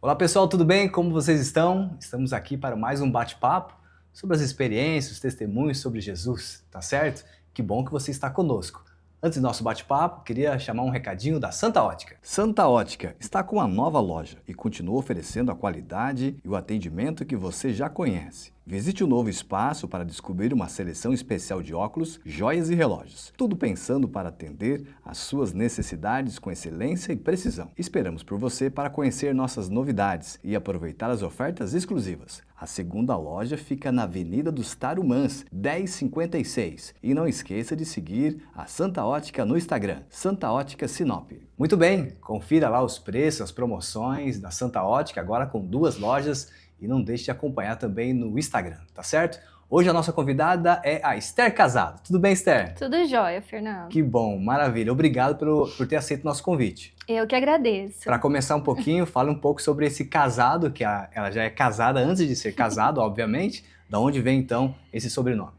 Olá pessoal, tudo bem? Como vocês estão? Estamos aqui para mais um bate-papo sobre as experiências, os testemunhos sobre Jesus, tá certo? Que bom que você está conosco. Antes do nosso bate-papo, queria chamar um recadinho da Santa Ótica. Santa Ótica está com uma nova loja e continua oferecendo a qualidade e o atendimento que você já conhece. Visite o novo espaço para descobrir uma seleção especial de óculos, joias e relógios. Tudo pensando para atender às suas necessidades com excelência e precisão. Esperamos por você para conhecer nossas novidades e aproveitar as ofertas exclusivas. A segunda loja fica na Avenida dos Tarumãs, 1056. E não esqueça de seguir a Santa Ótica no Instagram, Santa Ótica Sinop. Muito bem, confira lá os preços, as promoções da Santa Ótica, agora com 2 lojas. E não deixe de acompanhar também no Instagram, tá certo? Hoje a nossa convidada é a Esther Casado. Tudo bem, Esther? Tudo jóia, Fernando. Que bom, maravilha. Obrigado por ter aceito o nosso convite. Eu que agradeço. Para começar um pouquinho, fala um pouco sobre esse casado, que ela já é casada antes de ser casada, obviamente. Da onde vem, então, esse sobrenome?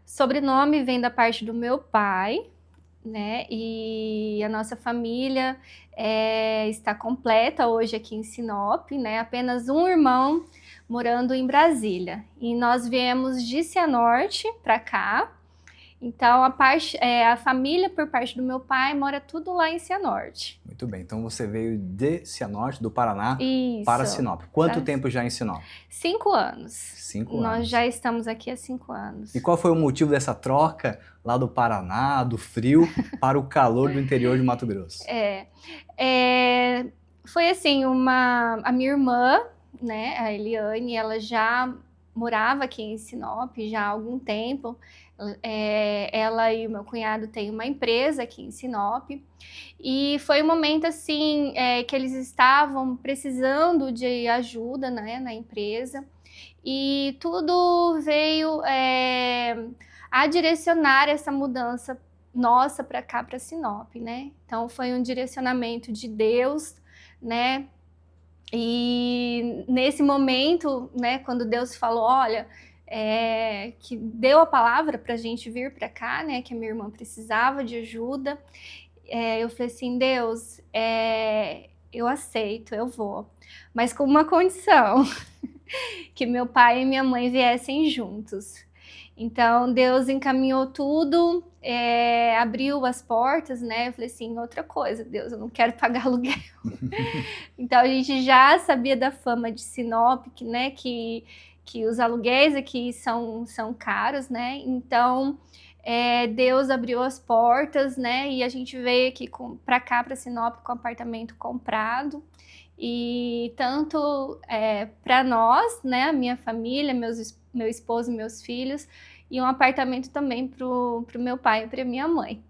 Sobrenome vem da parte do meu pai, né? E a nossa família está completa hoje aqui em Sinop, né? Apenas um irmão morando em Brasília. E nós viemos de Cianorte para cá. Então, a família, por parte do meu pai, mora tudo lá em Cianorte. Muito bem, então você veio de Cianorte, do Paraná, Isso. para Sinop. Quanto tempo já em Sinop? 5 anos. 5 anos. Nós já estamos aqui há 5 anos. E qual foi o motivo dessa troca lá do Paraná, do frio, para o calor do interior de Mato Grosso? Foi assim, a minha irmã, né, a Eliane, ela já morava aqui em Sinop já há algum tempo. Ela e o meu cunhado têm uma empresa aqui em Sinop. E foi um momento assim que eles estavam precisando de ajuda, né, na empresa. E tudo veio a direcionar essa mudança nossa para cá, para Sinop, né? Então foi um direcionamento de Deus, né? E nesse momento, né, quando Deus falou, olha, que deu a palavra para a gente vir para cá, né, que a minha irmã precisava de ajuda, eu falei assim, Deus, eu aceito, eu vou, mas com uma condição, que meu pai e minha mãe viessem juntos. Então, Deus encaminhou tudo, abriu as portas, né? Eu falei assim, outra coisa, Deus, eu não quero pagar aluguel. Então, a gente já sabia da fama de Sinop, né? Que os aluguéis aqui são caros, né? Então, Deus abriu as portas, né? E a gente veio aqui para cá, para Sinop, com apartamento comprado. E tanto para nós, né, a minha família, meu esposo e meus filhos, e um apartamento também pro meu pai e para minha mãe.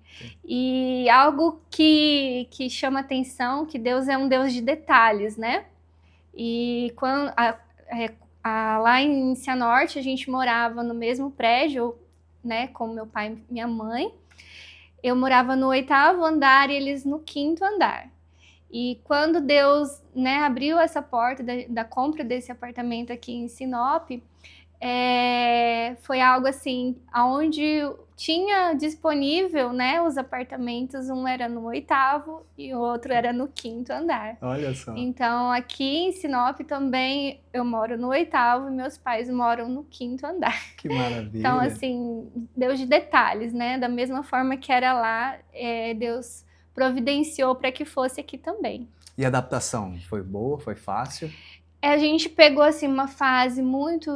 E algo que chama atenção, que Deus é um Deus de detalhes, né? E quando lá em Cianorte a gente morava no mesmo prédio, né, com meu pai e minha mãe. Eu morava no 8º andar e eles no 5º andar. E quando Deus, né, abriu essa porta da compra desse apartamento aqui em Sinop, foi algo assim, onde tinha disponível, né, os apartamentos, um era no 8º e o outro era no 5º andar. Olha só. Então, aqui em Sinop também eu moro no 8º e meus pais moram no 5º andar. Que maravilha. Então, assim, Deus de detalhes, né? Da mesma forma que era lá, Deus providenciou para que fosse aqui também. E a adaptação foi boa, foi fácil? A gente pegou assim uma fase muito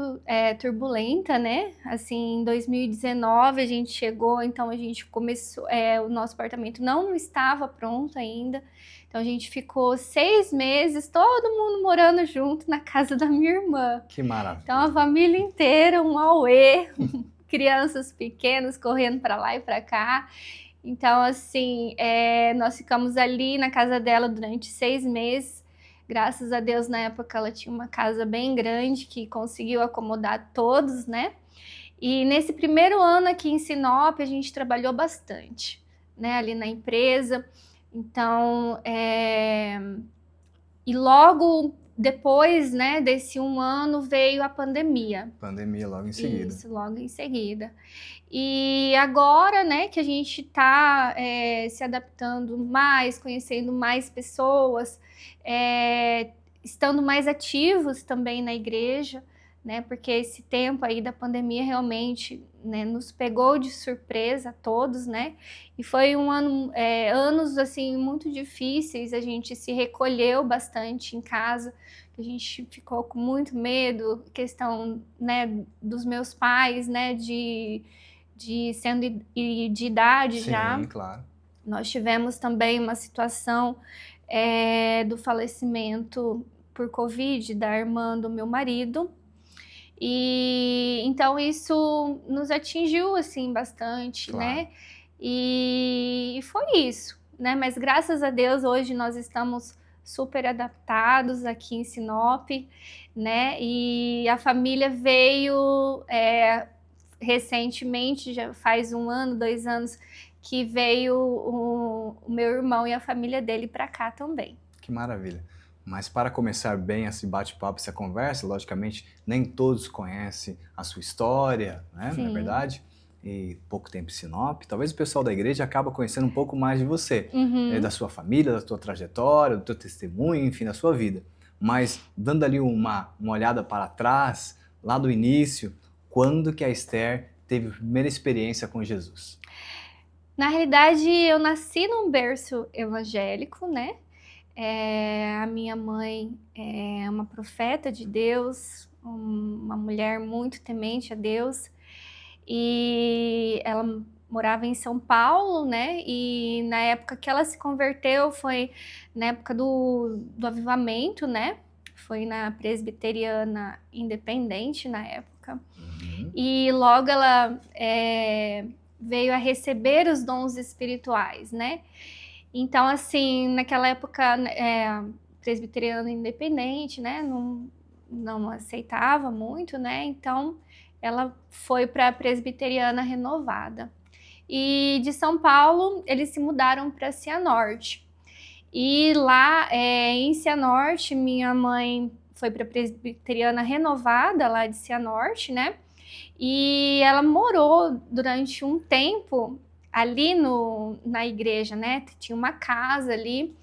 turbulenta, né? Assim, em 2019 a gente chegou, então a gente começou, o nosso apartamento não estava pronto ainda. Então a gente ficou 6 meses, todo mundo morando junto na casa da minha irmã. Que maravilha. Então a família inteira, um auê, crianças pequenas correndo para lá e para cá. Então, assim, nós ficamos ali na casa dela durante 6 meses. Graças a Deus, na época, ela tinha uma casa bem grande que conseguiu acomodar todos, né? E nesse primeiro ano aqui em Sinop, a gente trabalhou bastante, né? Ali na empresa. Então, e logo depois, né, desse 1 ano, veio a pandemia. Pandemia logo em seguida. Isso, logo em seguida. E agora, né, que a gente está se adaptando mais, conhecendo mais pessoas, estando mais ativos também na igreja, né? Porque esse tempo aí da pandemia realmente, né, nos pegou de surpresa a todos, né? E foi anos assim muito difíceis. A gente se recolheu bastante em casa, a gente ficou com muito medo, questão, né, dos meus pais, né, de sendo de idade já. Sim, claro. Nós tivemos também uma situação do falecimento por Covid da irmã do meu marido. E então isso nos atingiu assim bastante, Claro. né? E foi isso, né? Mas graças a Deus hoje nós estamos super adaptados aqui em Sinop, né? E a família veio recentemente, já faz 1 ano, 2 anos, que veio o meu irmão e a família dele para cá também. Que maravilha. Mas para começar bem esse bate-papo, essa conversa, logicamente, nem todos conhecem a sua história, né? Não é verdade? E pouco tempo em Sinop. Talvez o pessoal da igreja acaba conhecendo um pouco mais de você, da sua família, da sua trajetória, do teu testemunho, enfim, da sua vida. Mas dando ali uma olhada para trás, lá do início, quando que a Esther teve a primeira experiência com Jesus? Na realidade, eu nasci num berço evangélico, né? A minha mãe é uma profeta de Deus, uma mulher muito temente a Deus, e ela morava em São Paulo, né? E na época que ela se converteu foi na época do avivamento, né? Foi na Presbiteriana Independente na época. E logo ela veio a receber os dons espirituais, né? Então, assim, naquela época, presbiteriana independente, né, não aceitava muito, né, então ela foi para a presbiteriana renovada. E de São Paulo, eles se mudaram para Cianorte. E lá em Cianorte, minha mãe foi para a presbiteriana renovada, lá de Cianorte, né, e ela morou durante um tempo ali na igreja, né? Tinha uma casa ali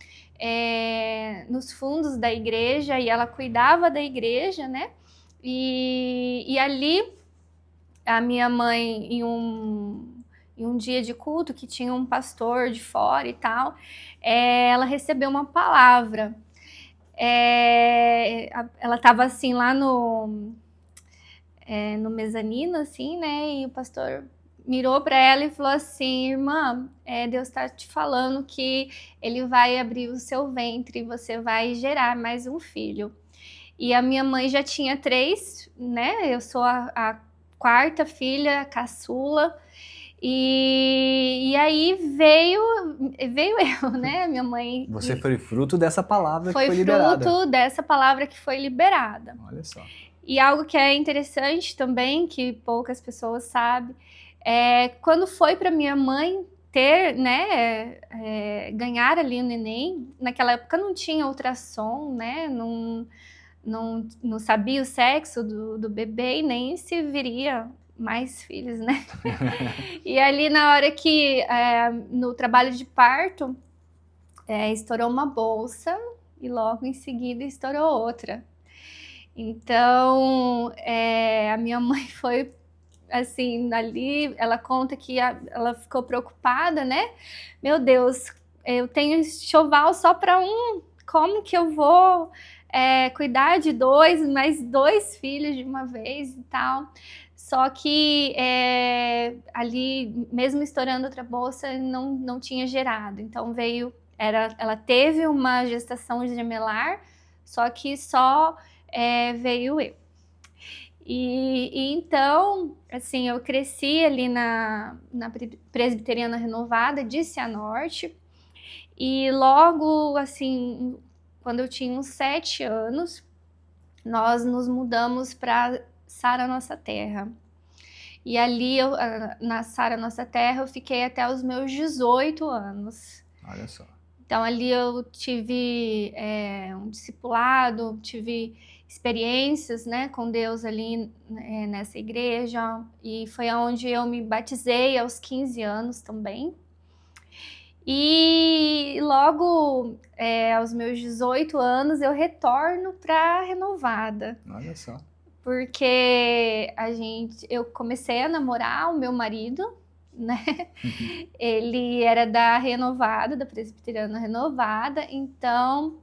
nos fundos da igreja e ela cuidava da igreja, né? E ali a minha mãe, em um dia de culto que tinha um pastor de fora e tal, ela recebeu uma palavra. Ela estava assim lá no mezanino, assim, né? E o pastor mirou para ela e falou assim: irmã, Deus está te falando que ele vai abrir o seu ventre e você vai gerar mais um filho. E a minha mãe já tinha 3, né? Eu sou a 4ª filha, a caçula. E aí veio eu, né? Minha mãe. Você foi fruto dessa palavra que foi liberada. Foi fruto dessa palavra que foi liberada. Olha só. E algo que é interessante também, que poucas pessoas sabem, quando foi para minha mãe ter, né, ganhar ali o neném, naquela época não tinha ultrassom, né, não sabia o sexo do bebê e nem se viria mais filhos, né. E ali na hora que, no trabalho de parto, estourou uma bolsa e logo em seguida estourou outra. Então, a minha mãe foi, assim, ali, ela conta que ela ficou preocupada, né? Meu Deus, eu tenho enxoval só para um, como que eu vou cuidar de mais 2 filhos de uma vez e tal? Só que ali, mesmo estourando outra bolsa, não tinha gerado. Então ela teve uma gestação gemelar, só que só veio eu. E então, assim, eu cresci ali na Presbiteriana Renovada de Cianorte, e logo, assim, quando eu tinha uns 7 anos, nós nos mudamos para Sara Nossa Terra. E ali, na Sara Nossa Terra, eu fiquei até os meus 18 anos. Olha só. Então, ali eu tive um discipulado, tive experiências, né, com Deus ali nessa igreja, e foi onde eu me batizei aos 15 anos também. E logo aos meus 18 anos eu retorno para Renovada. Olha só. Porque eu comecei a namorar o meu marido, né? Ele era da Renovada, da Presbiteriana Renovada, então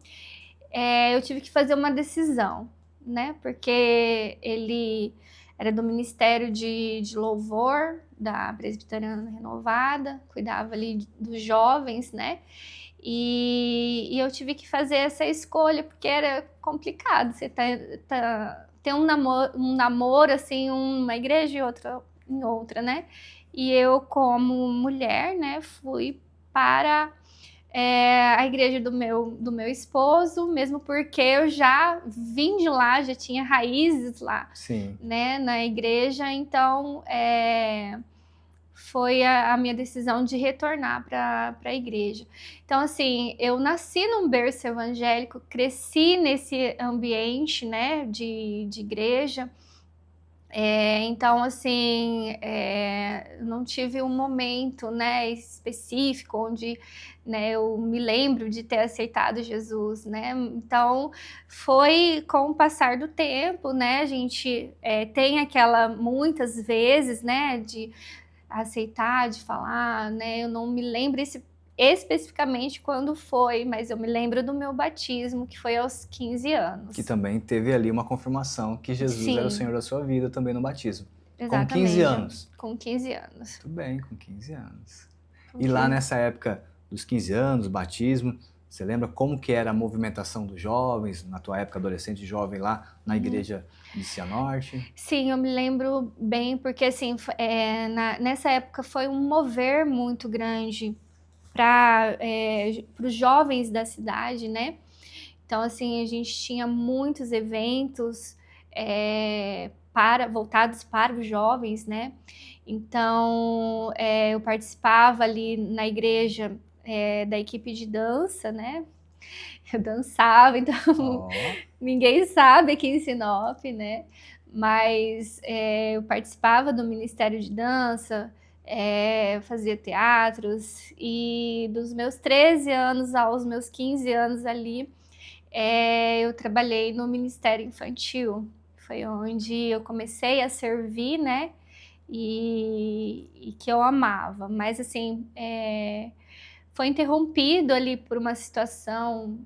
eu tive que fazer uma decisão, né? Porque ele era do Ministério de Louvor da Presbiteriana Renovada, cuidava ali dos jovens, né? E eu tive que fazer essa escolha, porque era complicado. Você ter um namoro, assim, uma igreja e outra em outra, né? E eu, como mulher, né, fui para a igreja do meu esposo, mesmo porque eu já vim de lá, já tinha raízes lá, Sim. né, na igreja, então foi a minha decisão de retornar para a igreja. Então, assim, eu nasci num berço evangélico, cresci nesse ambiente, né, de igreja. Então, assim, não tive um momento, né, específico onde, né, eu me lembro de ter aceitado Jesus, né? Então, foi com o passar do tempo, né? A gente tem muitas vezes, né, de aceitar, de falar, né? Eu não me lembro especificamente quando foi, mas eu me lembro do meu batismo, que foi aos 15 anos. Que também teve ali uma confirmação que Jesus Sim. era o Senhor da sua vida também no batismo. Exatamente. Com 15 anos. Com 15 anos. Muito bem, com 15 anos. Okay. E lá nessa época dos 15 anos, batismo, você lembra como que era a movimentação dos jovens, na tua época adolescente e jovem lá na igreja de Cianorte? Sim, eu me lembro bem, porque assim, nessa época foi um mover muito grande para os jovens da cidade, né? Então, assim, a gente tinha muitos eventos voltados para os jovens, né? Então, eu participava ali na igreja da equipe de dança, né? Eu dançava, então ninguém sabe aqui em Sinop, né? Mas eu participava do Ministério de Dança, fazia teatros, e dos meus 13 anos aos meus 15 anos ali, eu trabalhei no Ministério Infantil. Foi onde eu comecei a servir, né? E que eu amava. Mas, assim, foi interrompido ali por uma situação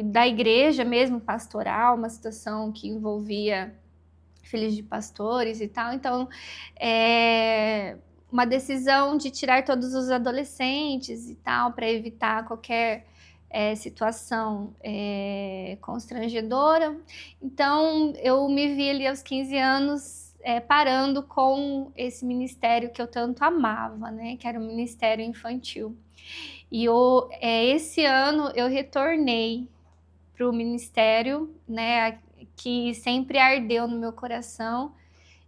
da igreja mesmo, pastoral, uma situação que envolvia filhos de pastores e tal. Então, uma decisão de tirar todos os adolescentes e tal, para evitar qualquer situação constrangedora. Então, eu me vi ali aos 15 anos parando com esse ministério que eu tanto amava, né? Que era o Ministério Infantil. E esse ano eu retornei para o ministério, né? Que sempre ardeu no meu coração.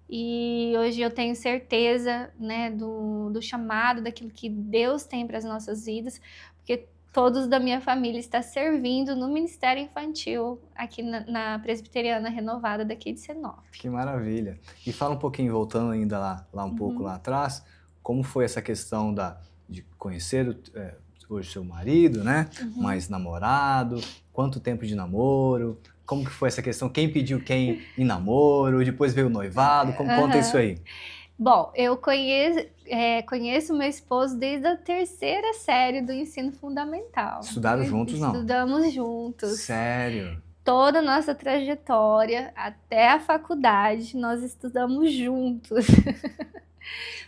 E hoje eu tenho certeza, né, do chamado, daquilo que Deus tem para as nossas vidas, porque todos da minha família estão servindo no Ministério Infantil aqui na Presbiteriana Renovada daqui de Sinop. Que maravilha! E fala um pouquinho, voltando ainda lá um pouco lá atrás, como foi essa questão de conhecer hoje seu marido, né? Mais namorado, quanto tempo de namoro, como que foi essa questão, quem pediu quem em namoro, depois veio o noivado, conta isso aí. Bom, eu conheço meu esposo desde a 3ª série do ensino fundamental. Estudaram juntos, não? Estudamos juntos. Sério? Toda a nossa trajetória, até a faculdade, nós estudamos juntos.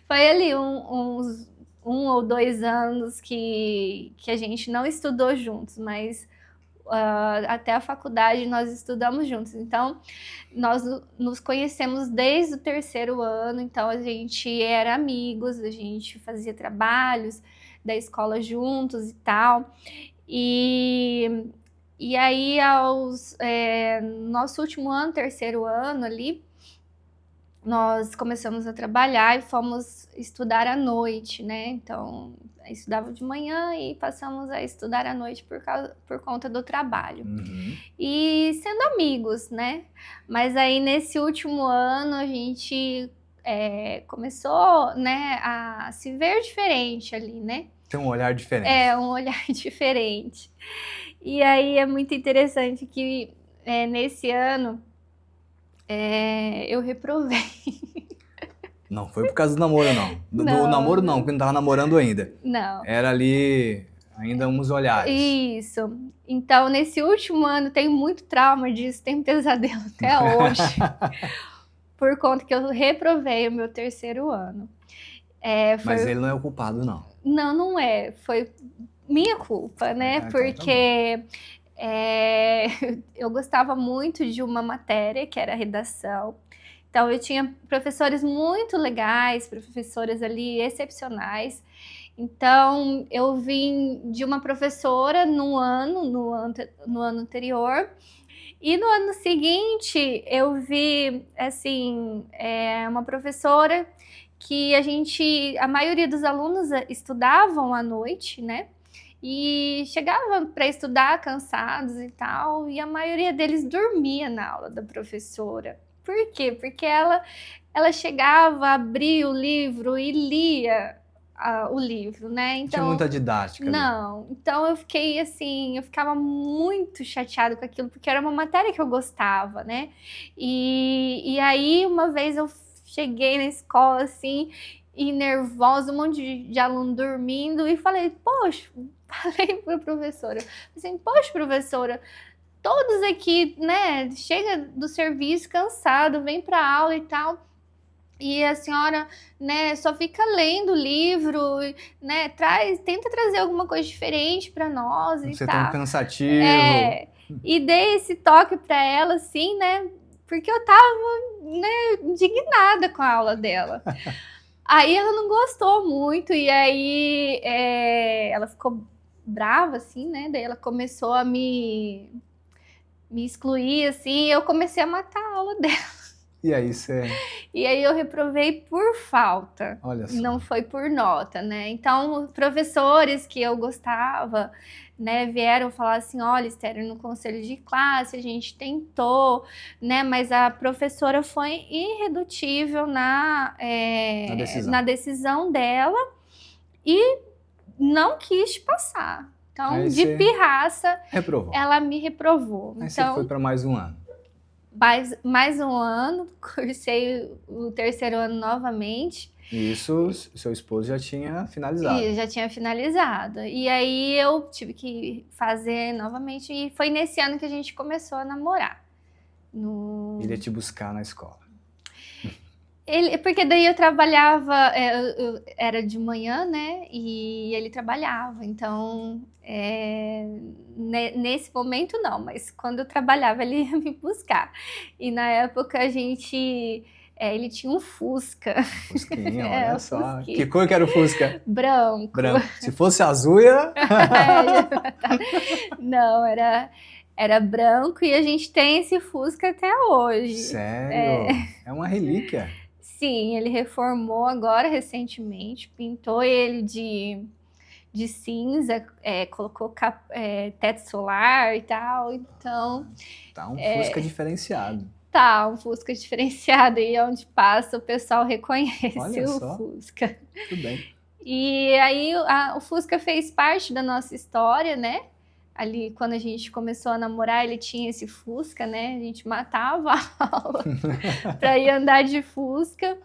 Foi ali uns 1 ou 2 anos que a gente não estudou juntos, mas até a faculdade nós estudamos juntos. Então, nós nos conhecemos desde o 3º ano, então a gente era amigos, a gente fazia trabalhos da escola juntos e tal. E aí, nosso último ano, 3º ano ali, nós começamos a trabalhar e fomos estudar à noite, né? Então, estudava de manhã e passamos a estudar à noite por conta do trabalho. E sendo amigos, né? Mas aí, nesse último ano, a gente começou, né, a se ver diferente ali, né? Tem um olhar diferente. Um olhar diferente. E aí é muito interessante que nesse ano eu reprovei. Não foi por causa do namoro, não. Do Não. namoro, não, porque não tava namorando ainda. Não. Era ali ainda uns olhares. Isso. Então, nesse último ano, tenho muito trauma disso, tenho pesadelo até hoje. Por conta que eu reprovei o meu terceiro ano. Mas ele não é o culpado, não. Não, não é. Foi minha culpa, né? Então, porque eu gostava muito de uma matéria que era redação. Então, eu tinha professores muito legais, professoras ali excepcionais. Então, eu vim de uma professora no ano anterior. E no ano seguinte, eu vi, assim, uma professora que a maioria dos alunos estudavam à noite, né? E chegavam para estudar cansados e tal, e a maioria deles dormia na aula da professora. Por quê? Porque ela chegava, abria o livro e lia o livro, né? Então, tinha muita didática. Não. Então eu fiquei assim, eu ficava muito chateada com aquilo, porque era uma matéria que eu gostava, né? E aí uma vez eu cheguei na escola assim, e nervosa, um monte de aluno dormindo, e falei para a professora, assim, poxa, professora, todos aqui, né, chega do serviço cansado, vem para aula e tal, e a senhora, né, só fica lendo o livro, né, tenta trazer alguma coisa diferente para nós e Você tal. tão cansativo. E dei esse toque para ela, assim, né, porque eu tava, né, indignada com a aula dela. Aí ela não gostou muito, e aí ela ficou brava, assim, né, daí ela começou a me excluir, assim, e eu comecei a matar a aula dela. E aí eu reprovei por falta. Olha só. Não foi por nota, né? Então, os professores que eu gostava, né, vieram falar assim, olha, Esther, no conselho de classe a gente tentou, né, mas a professora foi irredutível na decisão dela e não quis passar. Então, aí de pirraça, reprovou. ela me reprovou. Aí então, você foi para mais um ano. Mais um ano, cursei o terceiro ano novamente. E isso, seu esposo já tinha finalizado. E já tinha finalizado. E aí eu tive que fazer novamente, e foi nesse ano que a gente começou a namorar. Ele ia te buscar na escola. Porque daí eu trabalhava, eu era de manhã, né? E ele trabalhava. Então, nesse momento não, mas quando eu trabalhava, ele ia me buscar. E na época ele tinha um Fusca. Fusquinha, olha só. Fusquinha. Que cor que era o Fusca? Branco. Se fosse azul, ia... Não, era branco, e a gente tem esse Fusca até hoje. Sério? É uma relíquia. Sim, ele reformou agora recentemente, pintou ele de cinza, colocou teto solar e tal, então... Tá um Fusca diferenciado. Tá, um Fusca diferenciado, e onde passa o pessoal reconhece o Fusca. Tudo bem. E aí o Fusca fez parte da nossa história, né? Ali, quando a gente começou a namorar, ele tinha esse Fusca, né? A gente matava a aula para ir andar de Fusca.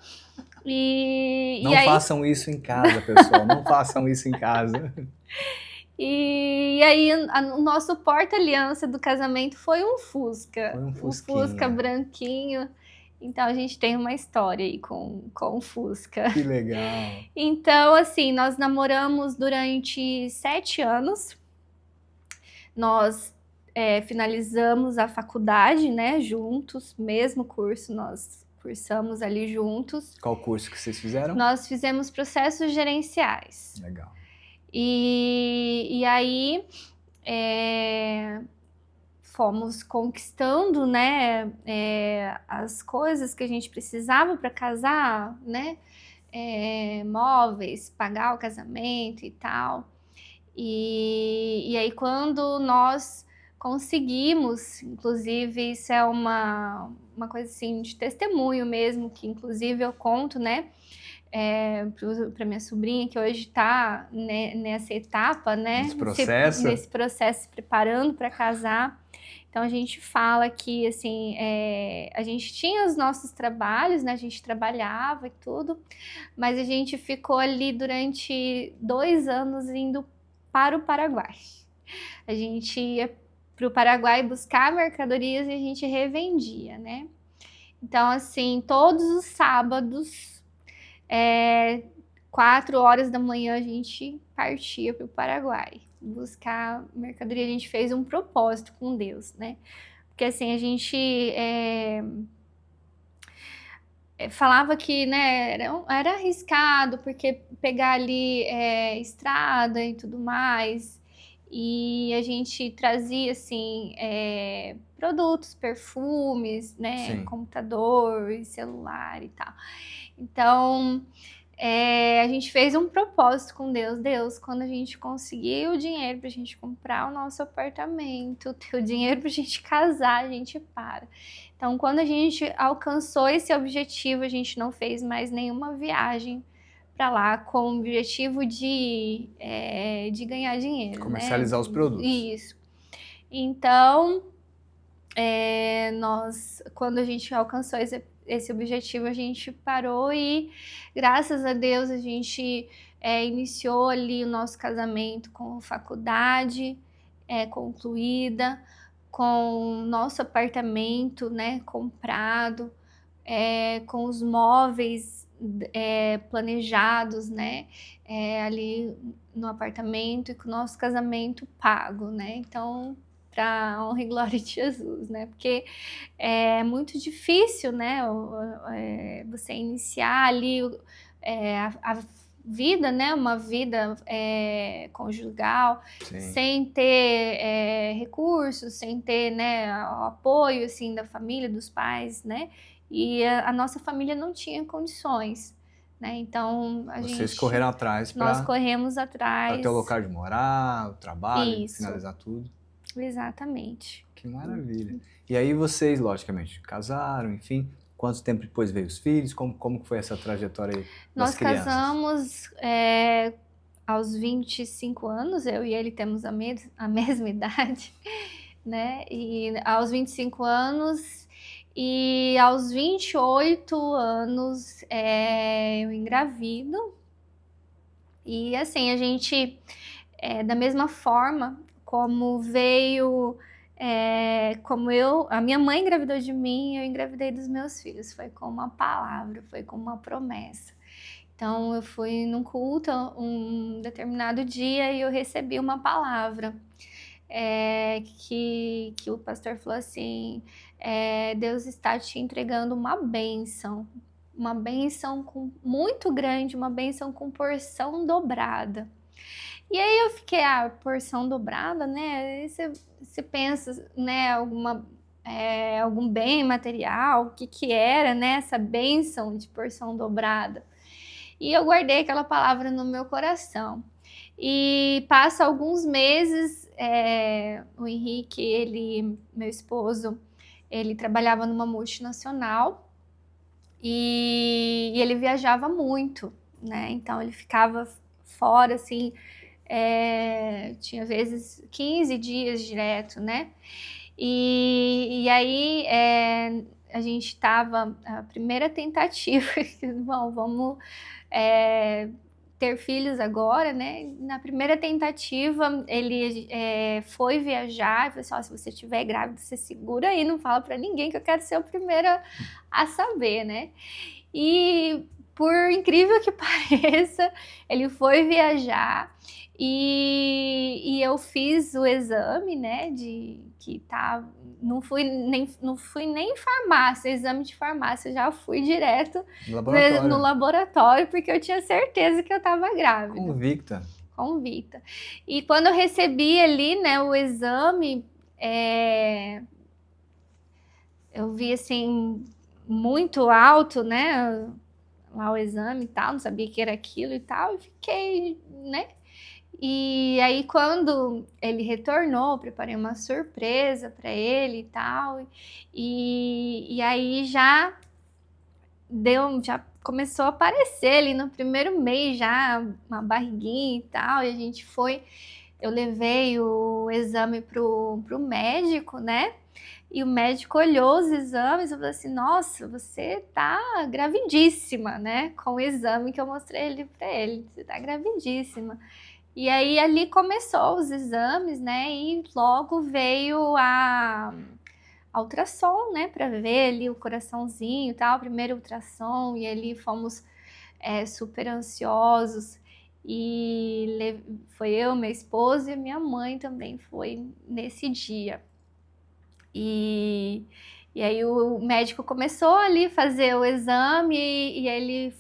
Não façam isso em casa, pessoal. Não façam isso em casa. E aí, o nosso porta-aliança do casamento foi um Fusca. Foi um Fusca branquinho. Então, a gente tem uma história aí com o Fusca. Que legal. Então, assim, nós namoramos durante 7 anos. Nós finalizamos a faculdade, né, juntos, mesmo curso, nós cursamos ali juntos. Qual curso que vocês fizeram? Nós fizemos processos gerenciais. Legal. E aí fomos conquistando, né, as coisas que a gente precisava para casar, né, móveis, pagar o casamento e tal. E aí, quando nós conseguimos, inclusive isso é uma coisa assim de testemunho mesmo, que inclusive eu conto, né, para minha sobrinha que hoje está nessa etapa, né, nesse processo, se preparando para casar. Então a gente fala que assim, a gente tinha os nossos trabalhos, né, a gente trabalhava e tudo, mas a gente ficou ali durante 2 anos indo para o Paraguai. A gente ia para o Paraguai buscar mercadorias e a gente revendia, né? Então, assim, todos os sábados, 4 horas da manhã, a gente partia para o Paraguai buscar mercadoria. A gente fez um propósito com Deus, né? Porque, assim, a gente falava que, né, era arriscado, porque pegar ali estrada e tudo mais, e a gente trazia, assim, produtos, perfumes, né, Sim. computador, celular e tal. Então, a gente fez um propósito com Deus. Deus, quando a gente conseguir o dinheiro pra gente comprar o nosso apartamento, ter o dinheiro pra gente casar, a gente para. Então, quando a gente alcançou esse objetivo, a gente não fez mais nenhuma viagem para lá com o objetivo de ganhar dinheiro. Comercializar, né, os produtos. Isso. Então, quando a gente alcançou esse objetivo, a gente parou e, graças a Deus, a gente iniciou ali o nosso casamento com faculdade concluída, com nosso apartamento, né, comprado, com os móveis planejados, né, ali no apartamento, e com o nosso casamento pago, né? Então, para honra e glória de Jesus, né? Porque é muito difícil, né, você iniciar ali a vida, né, uma vida conjugal, sim, sem ter recursos, sem ter, né, o apoio, assim, da família, dos pais, né, e a nossa família não tinha condições, né, então Vocês correram atrás nós corremos atrás para ter o local de morar, o trabalho, isso, finalizar tudo. Exatamente. Que maravilha. E aí vocês, logicamente, casaram, enfim. Quanto tempo depois veio os filhos? Como foi essa trajetória aí das crianças? Nós casamos aos 25 anos, eu e ele temos a mesma idade, né? E aos 25 anos e aos 28 anos eu engravido. E assim, a gente, da mesma forma como veio... como a minha mãe engravidou de mim, eu engravidei dos meus filhos. Foi com uma palavra, foi com uma promessa. Então eu fui num culto um determinado dia e eu recebi uma palavra que o pastor falou assim: Deus está te entregando uma bênção muito grande, uma bênção com porção dobrada. E aí eu fiquei, porção dobrada, né? Aí você pensa, né, algum bem material, o que era, né, essa bênção de porção dobrada. E eu guardei aquela palavra no meu coração. E passa alguns meses, o Henrique, meu esposo, ele trabalhava numa multinacional e ele viajava muito, né? Então ele ficava fora, assim, tinha vezes 15 dias direto, né? E aí a gente estava, a primeira tentativa, bom, vamos ter filhos agora, né? Na primeira tentativa, ele foi viajar e falou assim: se você estiver grávida, você segura aí, não fala para ninguém que eu quero ser o primeiro a saber, né? E por incrível que pareça, ele foi viajar e eu fiz o exame, né, não fui nem em farmácia, exame de farmácia, já fui direto no laboratório, porque eu tinha certeza que eu estava grávida. Convicta. E quando eu recebi ali, né, o exame, eu vi assim, muito alto, né, lá o exame e tal, não sabia que era aquilo e tal, e fiquei, né? E aí, quando ele retornou, eu preparei uma surpresa para ele e tal. E aí já começou a aparecer ali no primeiro mês, já uma barriguinha e tal. E a gente foi, eu levei o exame pro médico, né? E o médico olhou os exames e falou assim: Nossa, você tá gravidíssima, né? Com o exame que eu mostrei ele para ele, você tá gravidíssima. E aí ali começou os exames, né? E logo veio a ultrassom, né? Para ver ali o coraçãozinho e tal, primeiro ultrassom, e ali fomos super ansiosos. E foi eu, meu esposo e minha mãe também foi nesse dia. E, e aí o médico começou ali a fazer o exame e ele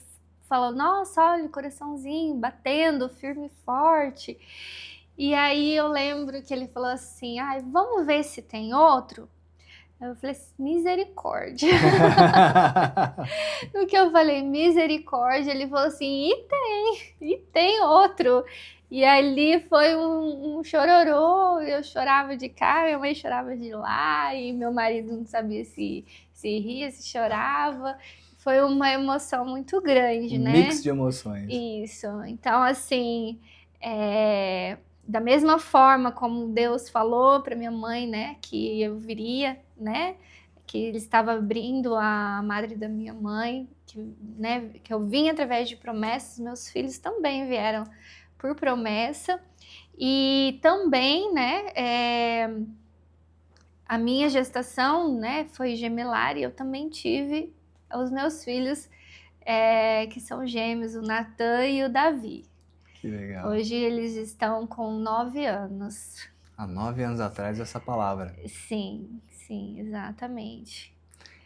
falou: Nossa, olha o coraçãozinho batendo firme e forte. E aí eu lembro que ele falou assim: Ai, vamos ver se tem outro? Eu falei assim, misericórdia. No que eu falei, misericórdia, ele falou assim, e tem outro. E ali foi um chororô, eu chorava de cá, minha mãe chorava de lá, e meu marido não sabia se ria, se chorava. Foi uma emoção muito grande, Um né? mix de emoções. Isso. Então, assim, da mesma forma como Deus falou para minha mãe, né, que eu viria, né, que ele estava abrindo a madre da minha mãe, que eu vim através de promessas, meus filhos também vieram por promessa. E também, né, a minha gestação, né, foi gemelar e eu também tive os meus filhos que são gêmeos, o Natan e o Davi. Que legal. Hoje eles estão com 9 anos. Há 9 anos atrás, essa palavra. Sim, exatamente.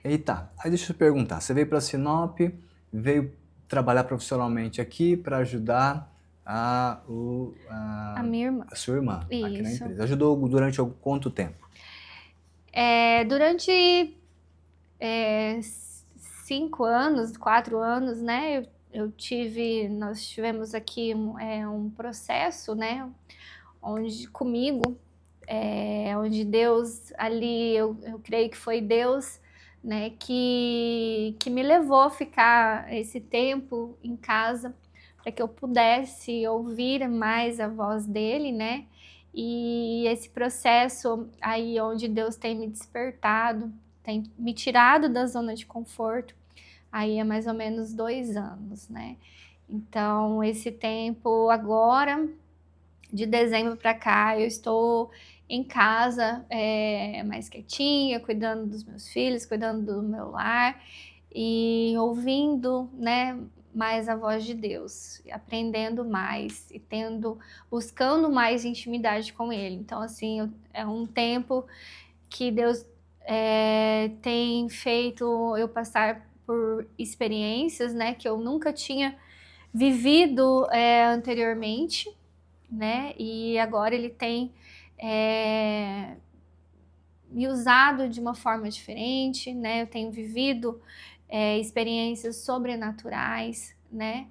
Eita, aí deixa eu te perguntar, você veio para Sinop, veio trabalhar profissionalmente aqui para ajudar a minha irmã. a sua irmã aqui na Isso. empresa. Ajudou durante quanto tempo? Durante 5 anos, 4 anos, né? Nós tivemos aqui um processo, né? Onde comigo, onde Deus ali, eu creio que foi Deus, né? Que me levou a ficar esse tempo em casa para que eu pudesse ouvir mais a voz dele, né? E esse processo aí onde Deus tem me despertado, tem me tirado da zona de conforto, aí é mais ou menos 2 anos, né? Então, esse tempo agora, de dezembro para cá, eu estou em casa, mais quietinha, cuidando dos meus filhos, cuidando do meu lar e ouvindo, né, mais a voz de Deus, aprendendo mais e buscando mais intimidade com Ele. Então, assim, é um tempo que Deus tem feito eu passar por experiências, né, que eu nunca tinha vivido anteriormente, né, e agora Ele tem me usado de uma forma diferente, né, eu tenho vivido experiências sobrenaturais, né,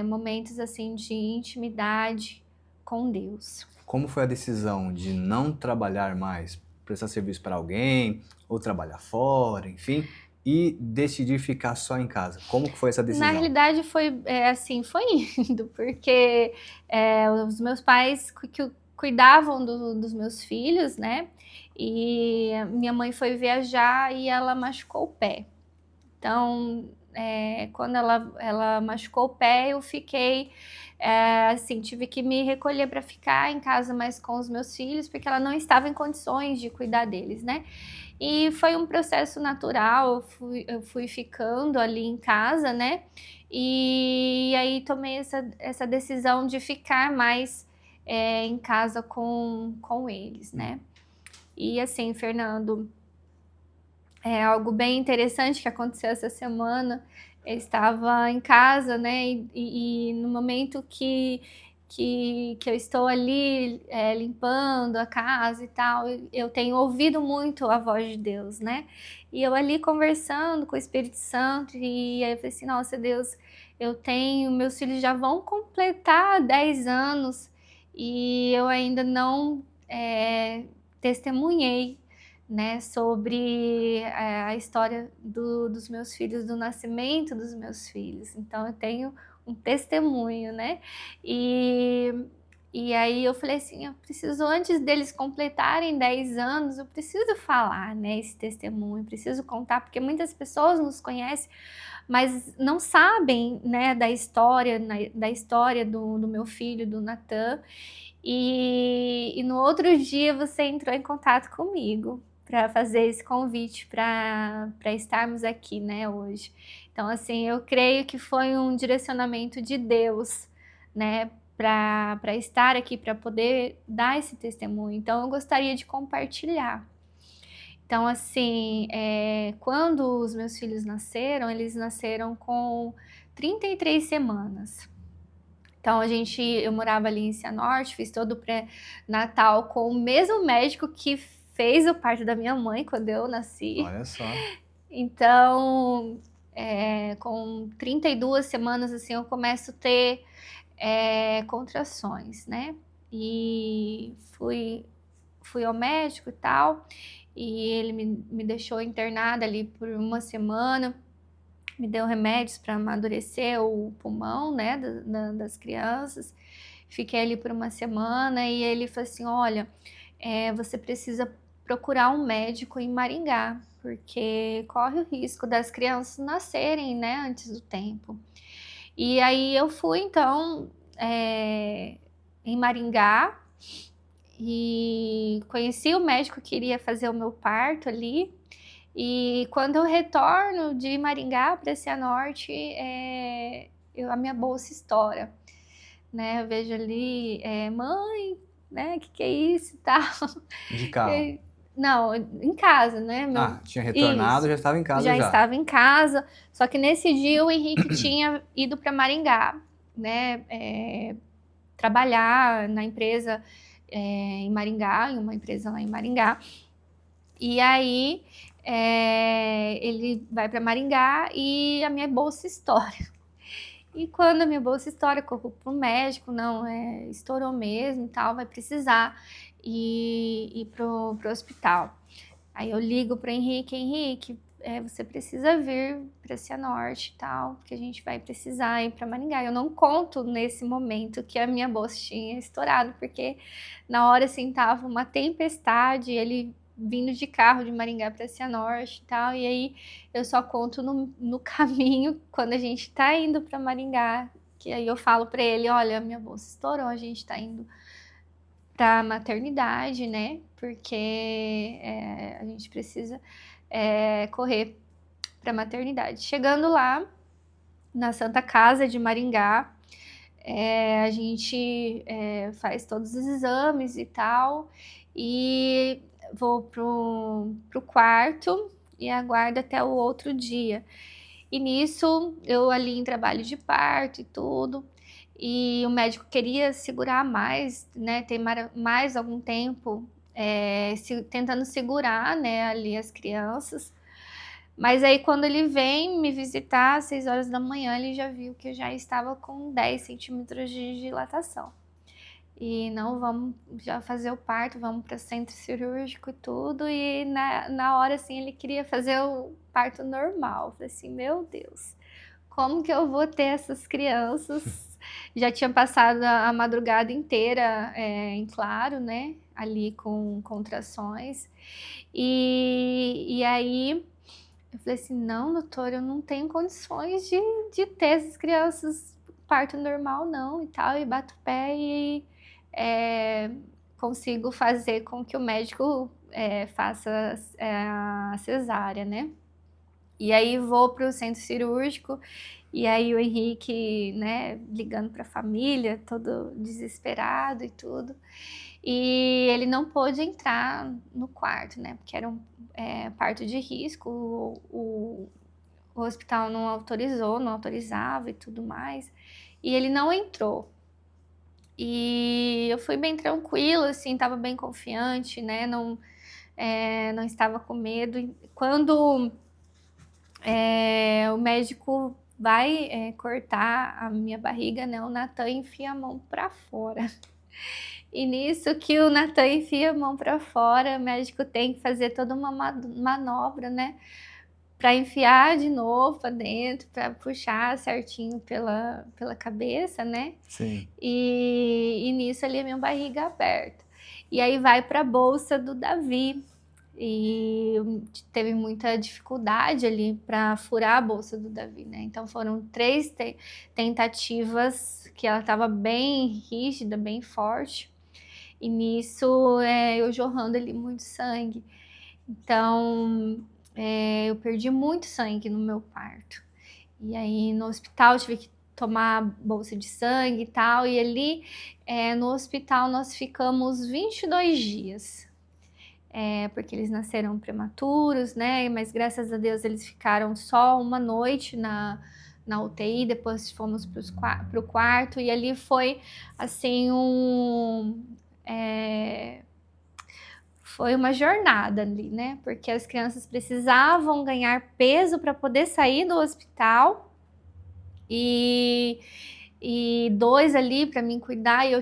momentos assim de intimidade com Deus. Como foi a decisão de não trabalhar mais, prestar serviço para alguém, ou trabalhar fora, enfim, e decidir ficar só em casa? Como que foi essa decisão? Na realidade foi foi indo, porque os meus pais cuidavam dos meus filhos, né? E minha mãe foi viajar e ela machucou o pé. Então, quando ela machucou o pé, eu fiquei assim, tive que me recolher para ficar em casa mais com os meus filhos, porque ela não estava em condições de cuidar deles, né? E foi um processo natural, eu fui ficando ali em casa, né? E aí tomei essa decisão de ficar mais em casa com eles, né? E assim, Fernando, é algo bem interessante que aconteceu essa semana. Eu estava em casa, né? E no momento que eu estou ali limpando a casa e tal, eu tenho ouvido muito a voz de Deus, né? E eu ali conversando com o Espírito Santo, e aí eu falei assim, nossa Deus, meus filhos já vão completar 10 anos, e eu ainda não testemunhei, né, sobre a história dos meus filhos, do nascimento dos meus filhos. Então eu tenho um testemunho, né? E aí eu falei assim, eu preciso, antes deles completarem 10 anos, eu preciso falar, né, esse testemunho, preciso contar, porque muitas pessoas nos conhecem, mas não sabem, né, da história, da história do meu filho, do Natan. E no outro dia você entrou em contato comigo para fazer esse convite para estarmos aqui, né, hoje. Então, assim, eu creio que foi um direcionamento de Deus, né, para estar aqui, para poder dar esse testemunho. Então, eu gostaria de compartilhar. Então, assim, quando os meus filhos nasceram, eles nasceram com 33 semanas. Então, eu morava ali em Cianorte, fiz todo o pré-natal com o mesmo médico que fez o parto da minha mãe quando eu nasci. Olha só. Então, com 32 semanas, assim, eu começo a ter contrações, né? E fui ao médico e tal, e ele me deixou internada ali por uma semana, me deu remédios para amadurecer o pulmão, né, das crianças. Fiquei ali por uma semana e ele falou assim, olha, você precisa procurar um médico em Maringá, porque corre o risco das crianças nascerem, né, antes do tempo. E aí eu fui, então, em Maringá, e conheci o médico que iria fazer o meu parto ali. E quando eu retorno de Maringá para Cianorte, a minha bolsa estoura, né? Eu vejo ali, mãe, né? Que é isso e tal. De carro. Não, em casa, né? Tinha retornado, Isso, já estava em casa já já. estava em casa. Só que nesse dia o Henrique tinha ido para Maringá, né? Trabalhar na empresa em Maringá, em uma empresa lá em Maringá. E aí ele vai para Maringá e a minha bolsa estoura. E quando a minha bolsa estoura, eu corro para o médico, não, estourou mesmo e tal, vai precisar ir pro hospital. Aí eu ligo para Henrique, você precisa vir para Cianorte e tal, porque a gente vai precisar ir para Maringá. Eu não conto nesse momento que a minha bolsa tinha estourado, porque na hora assim tava uma tempestade, ele vindo de carro de Maringá para Cianorte e tal, e aí eu só conto no caminho, quando a gente tá indo para Maringá, que aí eu falo para ele, olha, minha bolsa estourou, a gente tá indo para maternidade, né? Porque a gente precisa correr para maternidade. Chegando lá, na Santa Casa de Maringá, a gente faz todos os exames e tal, e vou pro quarto e aguardo até o outro dia. E nisso, eu ali em trabalho de parto e tudo, e o médico queria segurar mais, né, ter mais algum tempo tentando segurar, né, ali as crianças. Mas aí quando ele vem me visitar às 6 horas da manhã, ele já viu que eu já estava com 10 centímetros de dilatação. E não, vamos já fazer o parto, vamos para o centro cirúrgico e tudo. E na hora, assim, ele queria fazer o parto normal. Eu falei assim, meu Deus, como que eu vou ter essas crianças? Já tinha passado a madrugada inteira em claro, né? Ali com contrações. E aí eu falei assim, não, doutor, eu não tenho condições de ter essas crianças parto normal, não, e tal. E bato o pé e consigo fazer com que o médico faça a cesárea, né? E aí vou para o centro cirúrgico, e aí o Henrique, né, ligando para a família, todo desesperado e tudo. E ele não pôde entrar no quarto, né, porque era um parto de risco, o hospital não autorizou, não autorizava e tudo mais. E ele não entrou. E eu fui bem tranquila, assim, estava bem confiante, né, não estava com medo. E quando o médico vai cortar a minha barriga, né? O Natan enfia a mão para fora. E nisso que o Natan enfia a mão para fora, o médico tem que fazer toda uma manobra, né, para enfiar de novo para dentro, para puxar certinho pela cabeça, né. Sim. E nisso ali a minha barriga aberta. E aí vai para a bolsa do Davi. E teve muita dificuldade ali para furar a bolsa do Davi, né? Então foram 3 tentativas que ela estava bem rígida, bem forte. E nisso eu jorrando ali muito sangue. Então eu perdi muito sangue no meu parto. E aí no hospital tive que tomar bolsa de sangue e tal. E ali no hospital nós ficamos 22 dias. Porque eles nasceram prematuros, né? Mas graças a Deus eles ficaram só uma noite na UTI, depois fomos para o quarto, e ali foi assim foi uma jornada ali, né? Porque as crianças precisavam ganhar peso para poder sair do hospital e 2 ali para mim cuidar, e eu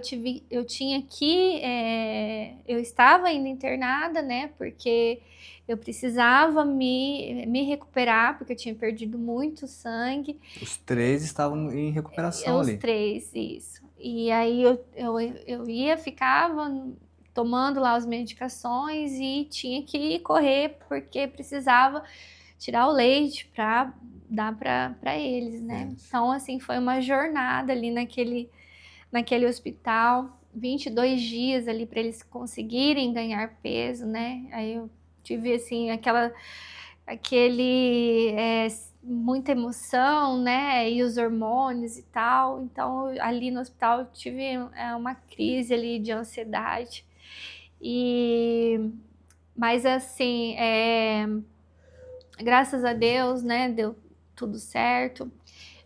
tinha que, eu estava ainda internada, né, porque eu precisava me recuperar, porque eu tinha perdido muito sangue. Os 3 estavam em recuperação Os ali. 3, isso. E aí eu ficava tomando lá as medicações e tinha que correr, porque precisava tirar o leite para dar para eles, né. Isso. Então, assim, foi uma jornada ali naquele hospital, 22 dias ali para eles conseguirem ganhar peso, né. Aí eu tive, assim, muita emoção, né, e os hormônios e tal. Então, ali no hospital eu tive uma crise ali de ansiedade. Mas assim, graças a Deus, né, deu tudo certo.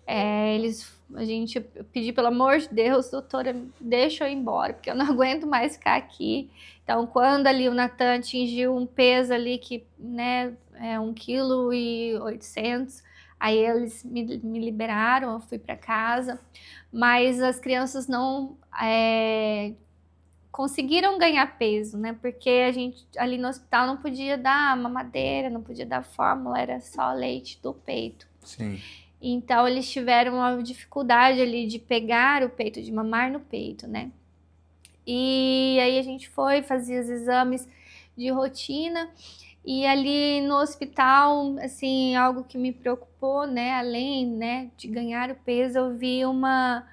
Eu pedi, pelo amor de Deus, doutora, deixa eu ir embora, porque eu não aguento mais ficar aqui. Então, quando ali o Natan atingiu um peso ali que, né, 1,8 kg, aí eles me liberaram, eu fui para casa, mas as crianças não conseguiram ganhar peso, né? Porque a gente ali no hospital não podia dar mamadeira, não podia dar fórmula, era só leite do peito. Sim. Então eles tiveram uma dificuldade ali de pegar o peito, de mamar no peito, né? E aí a gente foi fazer os exames de rotina, e ali no hospital, assim, algo que me preocupou, né, além, né, de ganhar o peso, eu vi uma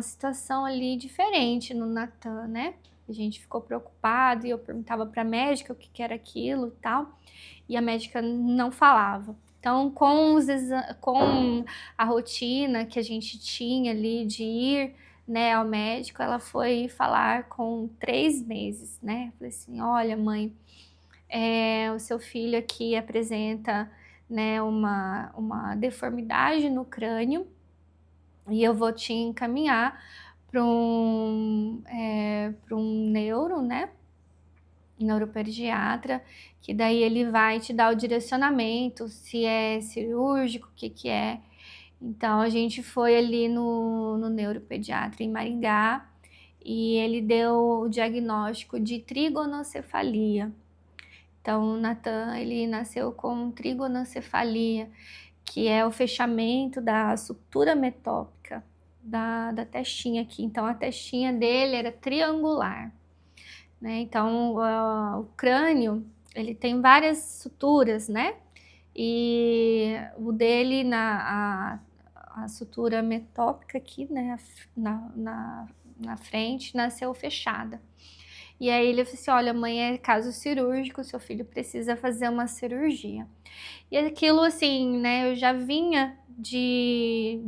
situação ali diferente no Natan, né? A gente ficou preocupado e eu perguntava para a médica o que era aquilo e tal, e a médica não falava. Então, com a rotina que a gente tinha ali de ir, né, ao médico, ela foi falar com 3 meses, né? Falei assim: olha, mãe, o seu filho aqui apresenta, né, uma deformidade no crânio, e eu vou te encaminhar para um neuro, né? Neuropediatra, que daí ele vai te dar o direcionamento, se é cirúrgico, o que é. Então a gente foi ali no neuropediatra em Maringá e ele deu o diagnóstico de trigonocefalia. Então o Natan, ele nasceu com trigonocefalia, que é o fechamento da sutura metópica da testinha aqui. Então a testinha dele era triangular, né? Então o crânio, ele tem várias suturas, né? E o dele, a sutura metópica aqui, né, na frente, nasceu fechada. E aí ele falou assim: olha, mãe, é caso cirúrgico, seu filho precisa fazer uma cirurgia. E aquilo, assim, né, eu já vinha de